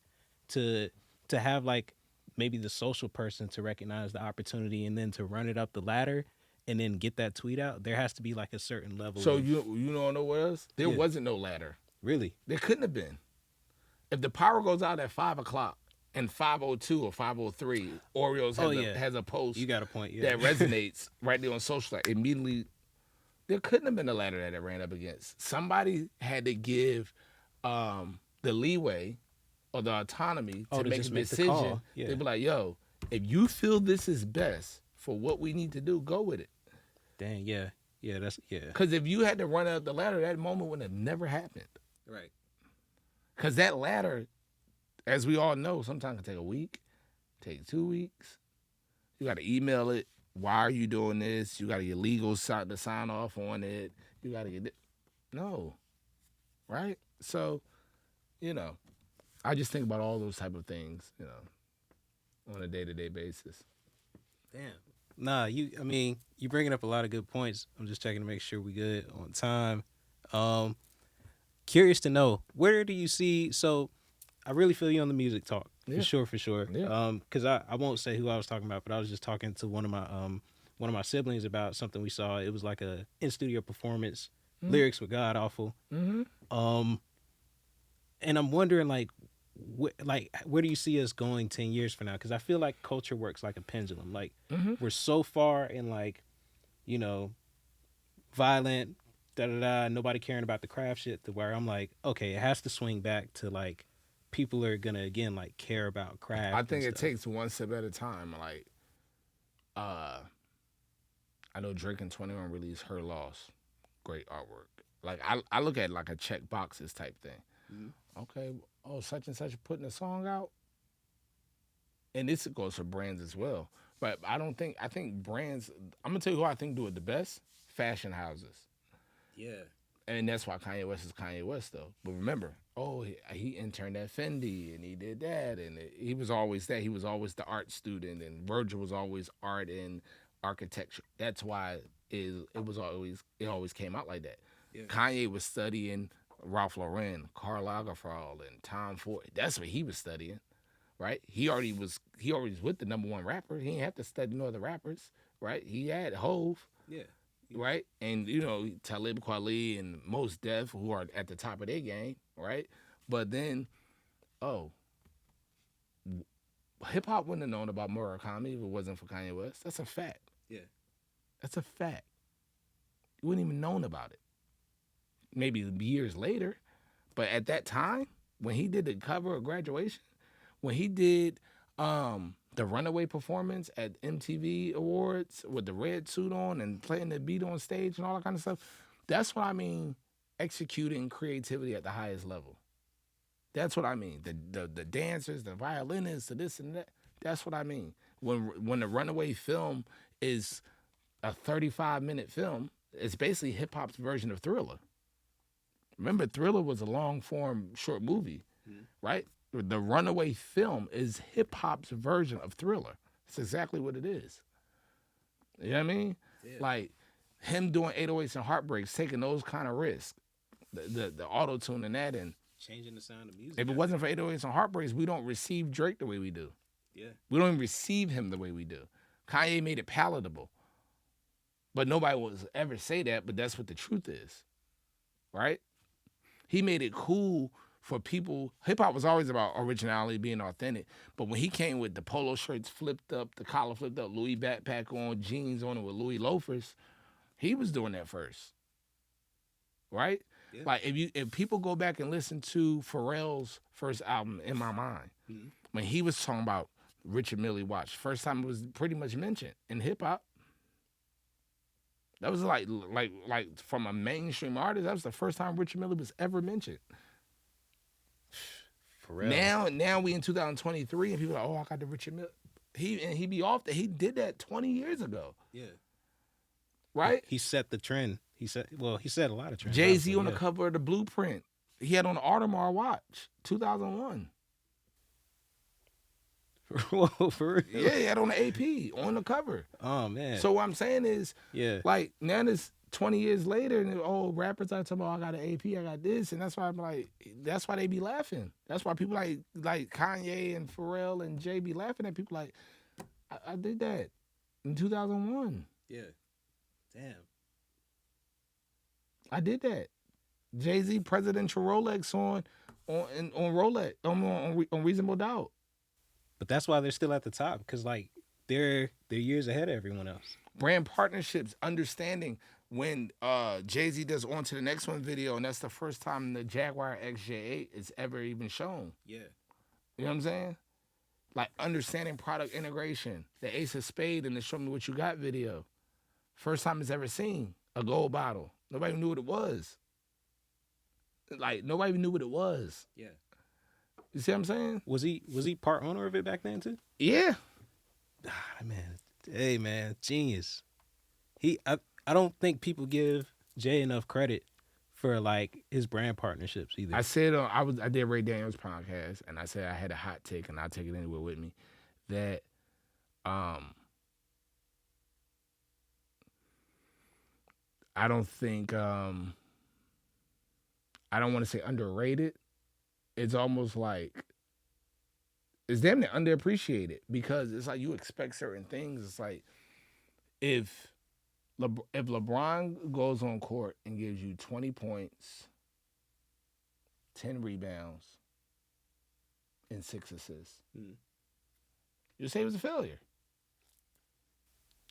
to have like maybe the social person to recognize the opportunity and then to run it up the ladder and then get that tweet out, there has to be like a certain level So of you know what else? There Yeah. wasn't no ladder. really. There couldn't have been. If the power goes out at 5:00 and 5:02 or 5:03, Oreos has a post You got a point, yeah. that resonates right there on social, like immediately, there couldn't have been a ladder that it ran up against. Somebody had to give the leeway or the autonomy to make a just make the decision. call. Yeah. They'd be like, yo, if you feel this is best for what we need to do, go with it. Dang, yeah. Yeah, that's Because if you had to run up the ladder, that moment would have never happened. Right. Because that ladder, as we all know, sometimes can take a week, take 2 weeks. You got to email it. Why are you doing this? You got to get legal to sign off on it. You got to get it. No. Right? So, I just think about all those type of things, on a day-to-day basis. Damn. Nah, you bringing up a lot of good points. I'm just checking to make sure we good on time. Curious to know, where do you see, so I really feel you on the music talk. Yeah. For sure. Yeah. Cause I won't say who I was talking about, but I was just talking to one of my siblings about something we saw. It was like a in-studio performance, lyrics with God awful. Mm-hmm. And I'm wondering where do you see us going 10 years from now? Because I feel like culture works like a pendulum. Like we're so far in violent, nobody caring about the craft shit to where I'm like, okay, it has to swing back to like people are gonna again like care about craft. I think and it stuff. takes one step at a time. Like, I know Drake and 21 released Her Loss. Great artwork. Like, I look at it like a check boxes type thing. Mm-hmm. Okay, such and such putting a song out. And this goes for brands as well. But I think brands, I'm going to tell you who I think do it the best, fashion houses. Yeah. And that's why Kanye West is Kanye West, though. But remember, he interned at Fendi, and he did that, and he was always that. He was always the art student, and Virgil was always art and architecture. That's why it always came out like that. Yeah. Kanye was studying Ralph Lauren, Karl Lagerfeld, and Tom Ford. That's what he was studying, right? He already was with the number one rapper. He didn't have to study no other rappers, right? He had Hove. Yeah. Right? And, Talib Kweli and Mos Def, who are at the top of their game, right? But then, hip-hop wouldn't have known about Murakami if it wasn't for Kanye West. That's a fact. Yeah. That's a fact. You wouldn't even known about it. Maybe years later. But at that time, when he did the cover of Graduation, when he did the Runaway performance at MTV Awards with the red suit on and playing the beat on stage and all that kind of stuff, that's what I mean, executing creativity at the highest level. That's what I mean. The dancers, the violinists, the this and that. That's what I mean. When the Runaway film is a 35-minute film, it's basically hip hop's version of Thriller. Remember, Thriller was a long form short movie, right? The Runaway film is hip hop's version of Thriller. It's exactly what it is. You know what I mean? Yeah. Like him doing 808s and Heartbreaks, taking those kind of risks, the auto tune and that, and Changing the sound of music. if it wasn't for 808s and Heartbreaks, we don't receive Drake the way we do. Yeah. We don't even receive him the way we do. Kanye made it palatable. But nobody will ever say that, but that's what the truth is. Right? He made it cool for people. Hip hop was always about originality, being authentic. But when he came with the polo shirts flipped up, the collar flipped up, Louis backpack on, jeans on it with Louis loafers, he was doing that first. Right? Yeah. Like if people go back and listen to Pharrell's first album, In My Mind, when he was talking about Richard Mille Watch, first time it was pretty much mentioned in hip hop. That was like from a mainstream artist, that was the first time Richard Mille was ever mentioned. For real. Now we in 2023 and people are like, oh, I got the Richard Mille. He be off that. He did that 20 years ago. Yeah. Right? He set the trend. He set a lot of trends. Jay-Z on honestly, the cover of the Blueprint. He had on the Audemars watch, 2001. Whoa, for real. Yeah, he had on the AP on the cover. Oh man. So what I'm saying is, yeah. like now this 20 years later, and rappers are talking about, I got an AP, I got this, and that's why I'm like, that's why they be laughing. That's why people like Kanye and Pharrell and Jay be laughing at people like, I did that in 2001. Yeah. Damn. I did that. Jay-Z presidential Rolex on Rolex on Reasonable Doubt. But that's why they're still at the top, because like they're years ahead of everyone else. Brand partnerships, understanding when Jay-Z does On to the Next One video, and that's the first time the Jaguar XJ8 is ever even shown. Yeah. You know what I'm saying? Like understanding product integration. The Ace of Spade and the Show Me What You Got video. First time it's ever seen a gold bottle. Nobody knew what it was. Like nobody knew what it was. Yeah. You see what I'm saying? Was he part owner of it back then too? Yeah. Ah, man. Hey man, genius. I don't think people give Jay enough credit for like his brand partnerships either. I said I did Ray Daniels podcast, and I said I had a hot take, and I'll take it anywhere with me. That I don't think I don't want to say underrated. It's almost like it's damn near underappreciated because it's like you expect certain things. It's like if LeBron goes on court and gives you 20 points, 10 rebounds, and 6 assists, you say he was a failure.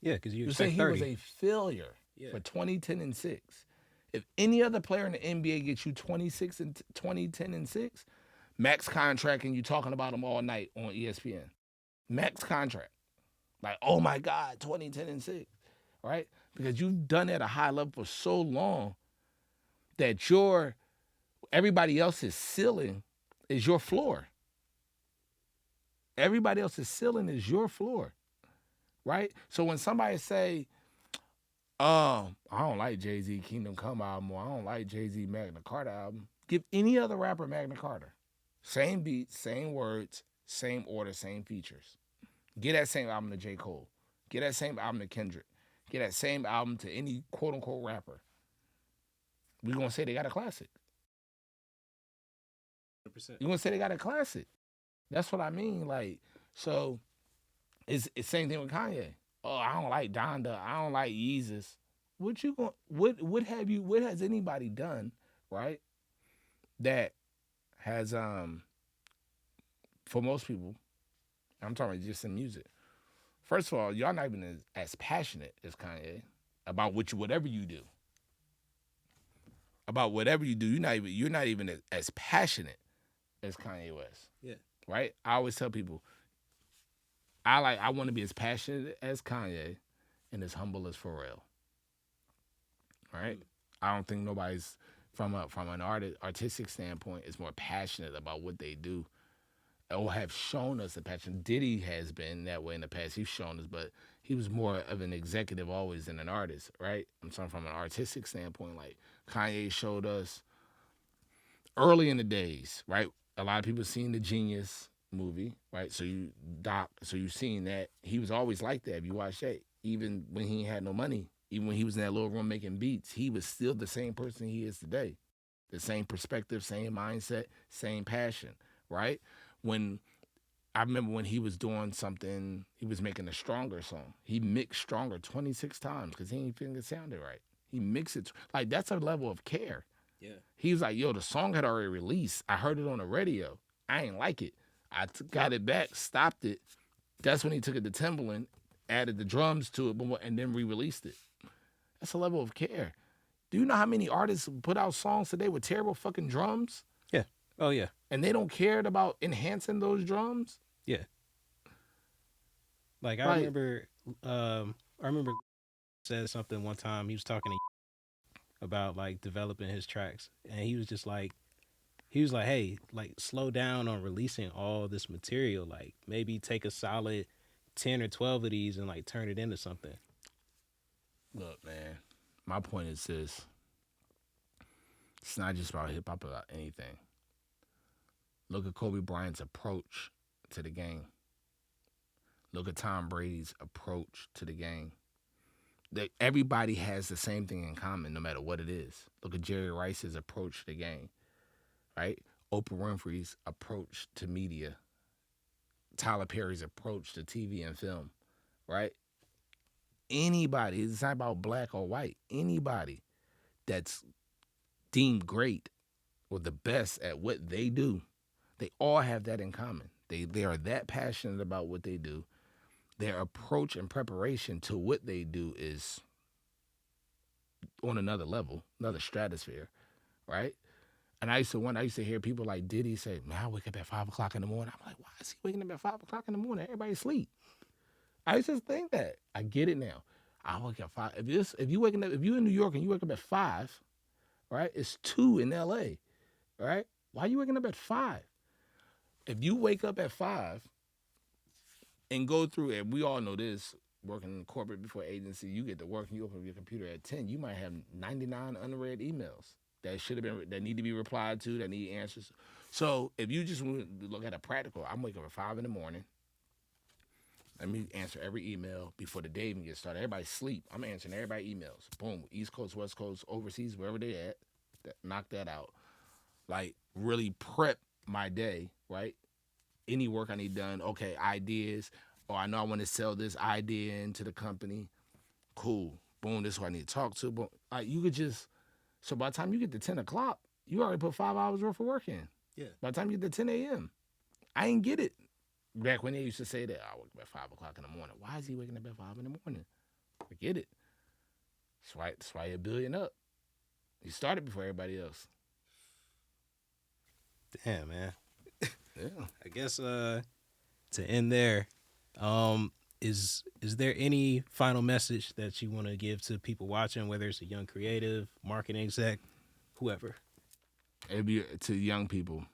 Yeah, because you say expect he 30. was a failure for 20, 10, and 6. If any other player in the NBA gets you 26 and 20, 10, and 6, max contract, and you talking about him all night on ESPN. Max contract. Like, oh my God, 20, 10, and 6. Right? Because you've done it at a high level for so long that everybody else's ceiling is your floor. Everybody else's ceiling is your floor. Right? So when somebody say, I don't like Jay-Z Kingdom Come album, or I don't like Jay-Z Magna Carta album, give any other rapper Magna Carta. Same beats, same words, same order, same features. Get that same album to J. Cole. Get that same album to Kendrick. Get that same album to any quote-unquote rapper. We're going to say they got a classic. 100%. You're going to say they got a classic. That's what I mean. Like, so it's same thing with Kanye. Oh, I don't like Donda. I don't like Yeezus. What has anybody done, right? That has for most people, I'm talking about just in music. First of all, y'all not even as passionate as Kanye about whatever you do. About whatever you do, you're not even as passionate as Kanye West. Yeah. Right? I always tell people, I want to be as passionate as Kanye and as humble as Pharrell. Right? I don't think nobody's from an artistic standpoint is more passionate about what they do or have shown us the passion. Diddy has been that way in the past. He's shown us, but he was more of an executive always than an artist, right? I'm talking from an artistic standpoint. Like Kanye showed us early in the days, right? A lot of people seen the Genius movie, right? So you've seen that he was always like that. If you watch that, even when he had no money, even when he was in that little room making beats, he was still the same person he is today. The same perspective, same mindset, same passion, right? When I remember when he was doing something, he was making a Stronger song. He mixed Stronger 26 times because he didn't think it sounded right. He mixed it. Like, that's a level of care. Yeah. He was like, yo, the song had already released. I heard it on the radio. I ain't like it. Got it back, stopped it. That's when he took it to Timbaland, added the drums to it, and then re-released it. That's a level of care. Do you know how many artists put out songs today with terrible fucking drums? Yeah. Oh yeah. And they don't care about enhancing those drums? Yeah. Like Like, I remember said something one time. He was talking to about like developing his tracks, and he was like, hey, like slow down on releasing all this material. Like maybe take a solid 10 or 12 of these and like turn it into something. look, man, my point is this. It's not just about hip hop, about anything. Look at Kobe Bryant's approach to the game. Look at Tom Brady's approach to the game. Everybody has the same thing in common, no matter what it is. Look at Jerry Rice's approach to the game, right? Oprah Winfrey's approach to media. Tyler Perry's approach to TV and film, right? Anybody, it's not about black or white, anybody that's deemed great or the best at what they do, they all have that in common. They are that passionate about what they do. Their approach and preparation to what they do is on another level, another stratosphere, right? And I used to hear people like Diddy say, man, I wake up at 5 o'clock in the morning. I'm like, why is he waking up at 5 o'clock in the morning? Everybody sleep. I used to think that. I get it now. I wake up 5. If you in New York and you wake up at 5, right? It's 2 in LA, right? Why are you waking up at 5? If you wake up at 5 and go through, and we all know this, working in corporate before agency, you get to work and you open up your computer at 10, you might have 99 unread emails that need to be replied to, that need answers. So if you just look at a practical, I'm waking up at 5 in the morning. Let me answer every email before the day even gets started. Everybody sleep. I'm answering everybody's emails. Boom. East Coast, West Coast, overseas, wherever they at. Knock that out. Like, really prep my day, right? Any work I need done. Okay, ideas. Or I know I want to sell this idea into the company. Cool. Boom, this is who I need to talk to. Boom. Like, you could just, so by the time you get to 10 o'clock, you already put 5 hours worth of work in. Yeah. By the time you get to 10 a.m., I ain't get it. Back when they used to say that, I wake up at 5 o'clock in the morning. Why is he waking up at 5 in the morning? I get it. That's why you're a billion up. He started before everybody else. Damn, man. Yeah. I guess to end there, is there any final message that you want to give to people watching, whether it's a young creative, marketing exec, whoever? It'd be to young people.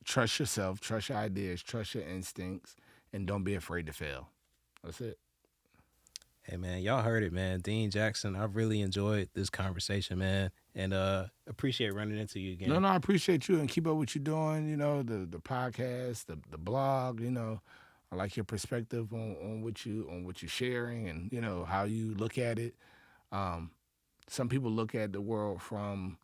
Trust yourself, trust your ideas, trust your instincts, and don't be afraid to fail. That's it. Hey man, y'all heard it, man. Dean Jackson, I've really enjoyed this conversation, man, and appreciate running into you again. No, I appreciate you and keep up what you're doing. You know, the podcast, the blog. You know, I like your perspective on what you're sharing, and you know how you look at it. Some people look at the world from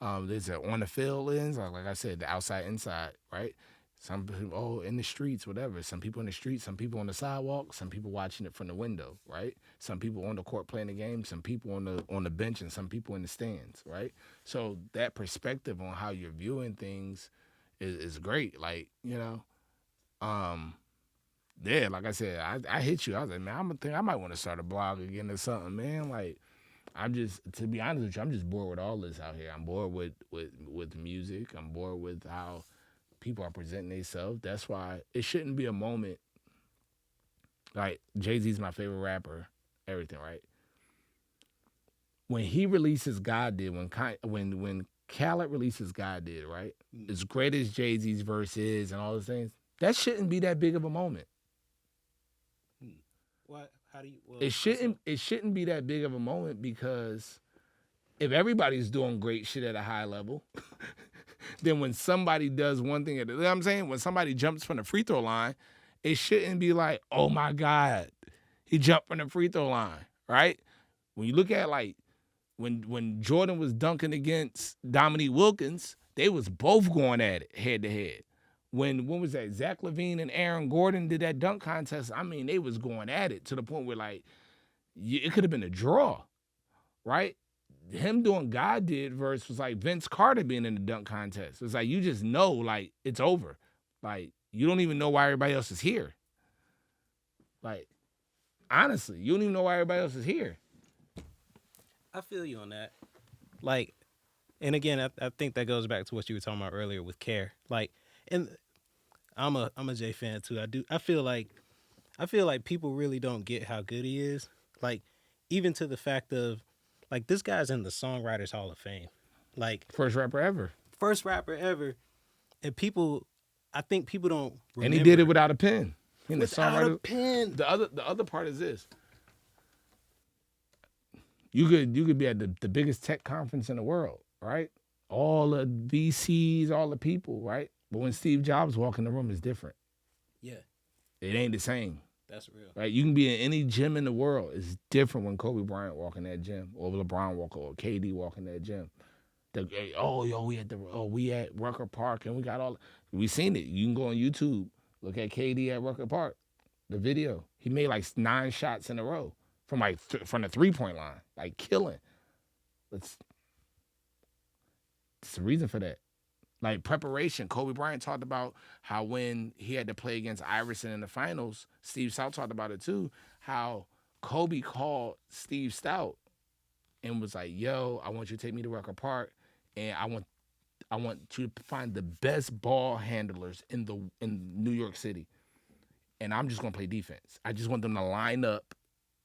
there's an on the field lens, or like I said, the outside inside, right? Some people, in the streets, whatever. Some people in the streets, some people on the sidewalk, some people watching it from the window, right? Some people on the court playing the game, some people on the bench, and some people in the stands, right? So that perspective on how you're viewing things is great. Like, you know, yeah, like I said, I hit you. I was like, man, I might want to start a blog again or something, man. Like, to be honest with you, I'm just bored with all this out here. I'm bored with music. I'm bored with how people are presenting themselves. That's why it shouldn't be a moment. Like, Jay-Z's my favorite rapper, everything, right? when he releases God did, when Khaled releases God did, right? As great as Jay-Z's verse is and all those things, that shouldn't be that big of a moment. What? How do you? Well, It shouldn't be that big of a moment because if everybody's doing great shit at a high level, then when somebody does one thing, you know what I'm saying? When somebody jumps from the free throw line, it shouldn't be like, oh my God, he jumped from the free throw line, right? When you look at like when Jordan was dunking against Dominique Wilkins, they was both going at it head to head. When was that? Zach LaVine and Aaron Gordon did that dunk contest. I mean, they was going at it to the point where like it could have been a draw, right? Him doing God did verse was like Vince Carter being in the dunk contest. It's like you just know like it's over. Like you don't even know why everybody else is here. Like honestly, you don't even know why everybody else is here. I feel you on that. Like, and again, I think that goes back to what you were talking about earlier with care. Like, and I'm a Jay fan too. I feel like people really don't get how good he is. Like, even to the fact of, like, this guy's in the Songwriters Hall of Fame. Like, First rapper ever. first rapper ever, and I think people don't remember. And he did it without a pen. Without a pen. The other part is this. You could be at the biggest tech conference in the world, right? All the VCs, all the people, right? But when Steve Jobs walk in the room, it's different. Yeah, It ain't the same, that's real. right? You can be in any gym in the world. It's different when Kobe Bryant walk in that gym, or LeBron walk, or KD walk in that gym. We at Rucker Park, and we seen it. You can go on YouTube, look at KD at Rucker Park, the video. He made like 9 shots in a row from like from the 3-point line, like killing. It's a reason for that. Like preparation. Kobe Bryant talked about how when he had to play against Iverson in the finals, Steve Stout talked about it too, how Kobe called Steve Stout and was like, yo, I want you to take me to Rucker Park, and I want you to find the best ball handlers in New York City. And I'm just gonna play defense. I just want them to line up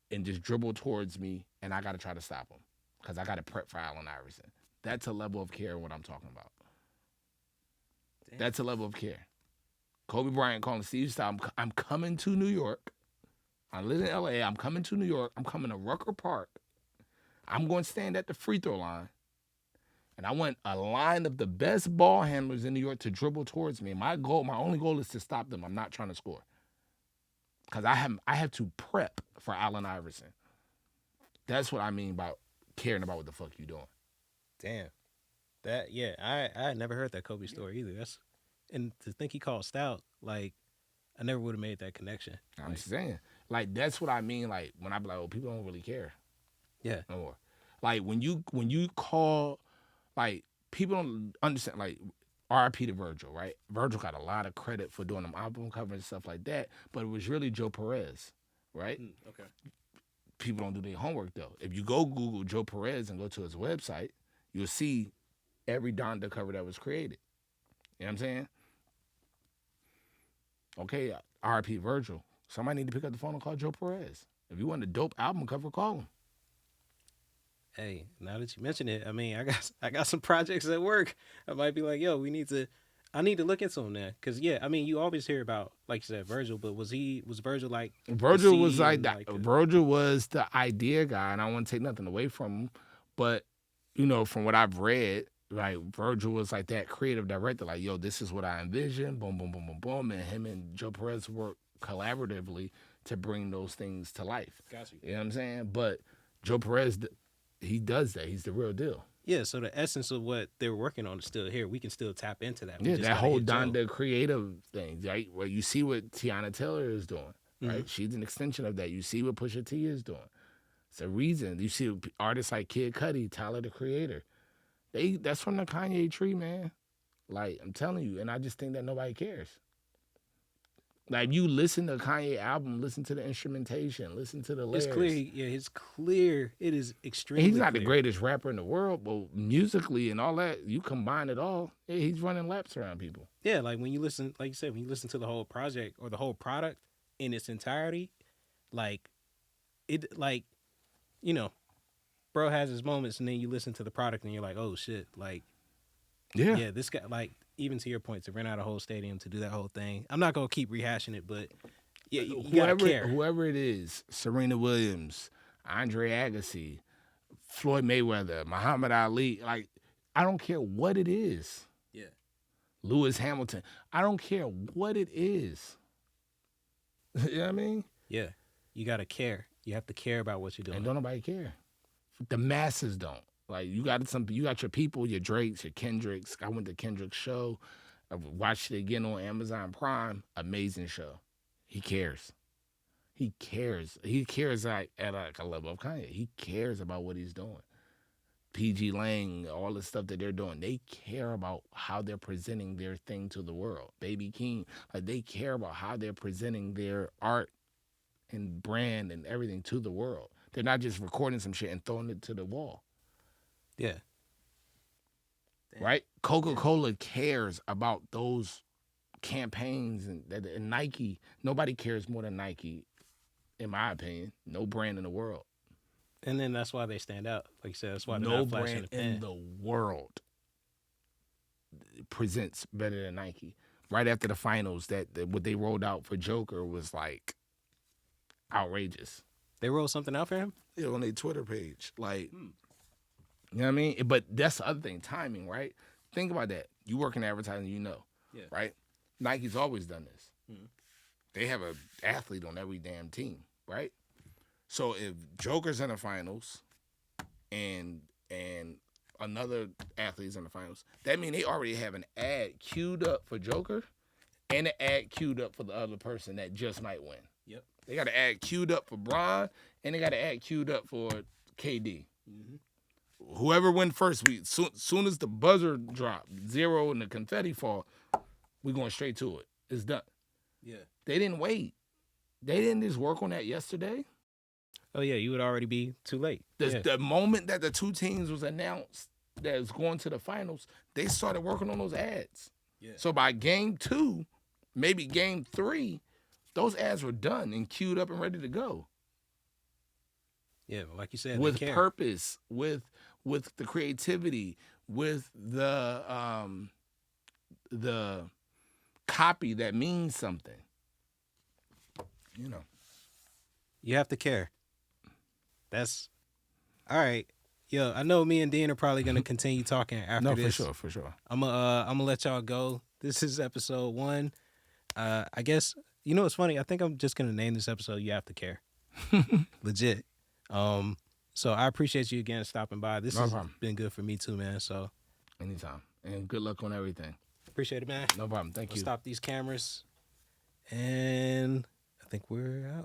and just dribble towards me, and I gotta try to stop them. Because I gotta prep for Allen Iverson. That's a level of care what I'm talking about. Damn. That's a level of care. Kobe Bryant calling Steve Stout, I'm coming to New York. I live in LA, I'm coming to New York, I'm coming to Rucker Park. I'm going to stand at the free throw line, and I want a line of the best ball handlers in New York to dribble towards me. My only goal is to stop them. I'm not trying to score. Because I have to prep for Allen Iverson. That's what I mean by caring about what the fuck you doing. Damn. I had never heard that Kobe story either. And to think he called Stout, like, I never would have made that connection. I'm just saying. Like, that's what I mean. Like, when I be like, oh, people don't really care. Yeah. No more. Like, when you call, like, people don't understand, like, R.I.P. to Virgil, right? Virgil got a lot of credit for doing them album covers and stuff like that, but it was really Joe Perez, right? Okay. People don't do their homework, though. If you go Google Joe Perez and go to his website, you'll see every Donda cover that was created. You know what I'm saying? Okay, R.I.P. Virgil. Somebody need to pick up the phone and call Joe Perez. If you want a dope album cover, call him. Hey, now that you mention it, I mean, I got some projects at work. I might be like, yo, I need to look into him now. Cause yeah, I mean, you always hear about, like you said, Virgil, but was Virgil like Virgil was like that. Virgil was the idea guy, and I don't want to take nothing away from him, but you know, from what I've read, like Virgil was like that creative director, like, yo, this is what I envision, boom, boom, boom, boom, boom, and him and Joe Perez worked collaboratively to bring those things to life. Gotcha. You know what I'm saying? But Joe Perez, he does that. He's the real deal. Yeah, so the essence of what they were working on is still here. We can still tap into that. Yeah, that whole Donda creative thing, right? Where you see what Tiana Taylor is doing, right? Mm-hmm. She's an extension of that. You see what Pusha T is doing. It's a reason. You see artists like Kid Cudi, Tyler the Creator. That's from the Kanye tree, man. Like, I'm telling you, and I just think that nobody cares. Like, you listen to Kanye album, listen to the instrumentation, listen to the lyrics. It's clear. Yeah, it's clear. It is extremely He's not clear. the greatest rapper in the world, but musically and all that, you combine it all, yeah, he's running laps around people. Yeah, like when you listen, like you said, when you listen to the whole project or the whole product in its entirety, like, it, like, you know, bro has his moments, and then you listen to the product, and you're like, oh shit, like, Yeah. yeah, this guy, like, even to your point, to rent out a whole stadium to do that whole thing. I'm not gonna keep rehashing it, but yeah, you gotta care. Whoever it is, Serena Williams, Andre Agassi, Floyd Mayweather, Muhammad Ali, like, I don't care what it is. Yeah, Lewis Hamilton, I don't care what it is. You know what I mean? yeah, you gotta care. You have to care about what you're doing. And don't nobody care. The masses don't. Like, you got your people, your Drakes, your Kendricks. I went to Kendrick's show. I watched it again on Amazon Prime. Amazing show. He cares. He cares. He cares at like a level of Kanye. He cares about what he's doing. PG Lang, all the stuff that they're doing, they care about how they're presenting their thing to the world. Baby King, like, they care about how they're presenting their art and brand and everything to the world. They're not just recording some shit and throwing it to the wall. Yeah. Right? Coca-Cola cares about those campaigns and Nike. Nobody cares more than Nike, in my opinion. No brand in the world. And then that's why they stand out. Like you said, that's why they're No not flashing brand the pan. in the world presents better than Nike. Right after the finals, that what they rolled out for Joker was like outrageous. They rolled something out for him? Yeah, on their Twitter page. Like, you know what I mean? But that's the other thing, timing, right? Think about that. You work in advertising, you know, right? Nike's always done this. Mhm. They have an athlete on every damn team, right? So if Joker's in the finals and another athlete's in the finals, that means they already have an ad queued up for Joker and an ad queued up for the other person that just might win. Yep. They got an ad queued up for Bron and they got an ad queued up for KD. Mm-hmm. Whoever win first, soon as the buzzer drop, 0 and the confetti fall, we going straight to it. It's done. Yeah. They didn't wait. They didn't just work on that yesterday. Oh, yeah, you would already be too late. The moment that the two teams was announced that was going to the finals, they started working on those ads. Yeah. So by game 2, maybe game 3, those ads were done and queued up and ready to go. Yeah, but like you said, with they care. purpose, with the creativity, with the copy that means something. You know. You have to care. That's all right. Yo, I know me and Dean are probably gonna continue talking after this. For sure. I'm gonna let y'all go. This is episode 1. I guess you know it's funny. I think I'm just gonna name this episode "You Have to Care." Legit. So I appreciate you again stopping by. This has been good for me too, man. So anytime, and good luck on everything. Appreciate it, man. No problem. Thank you. Stop these cameras, and I think we're out.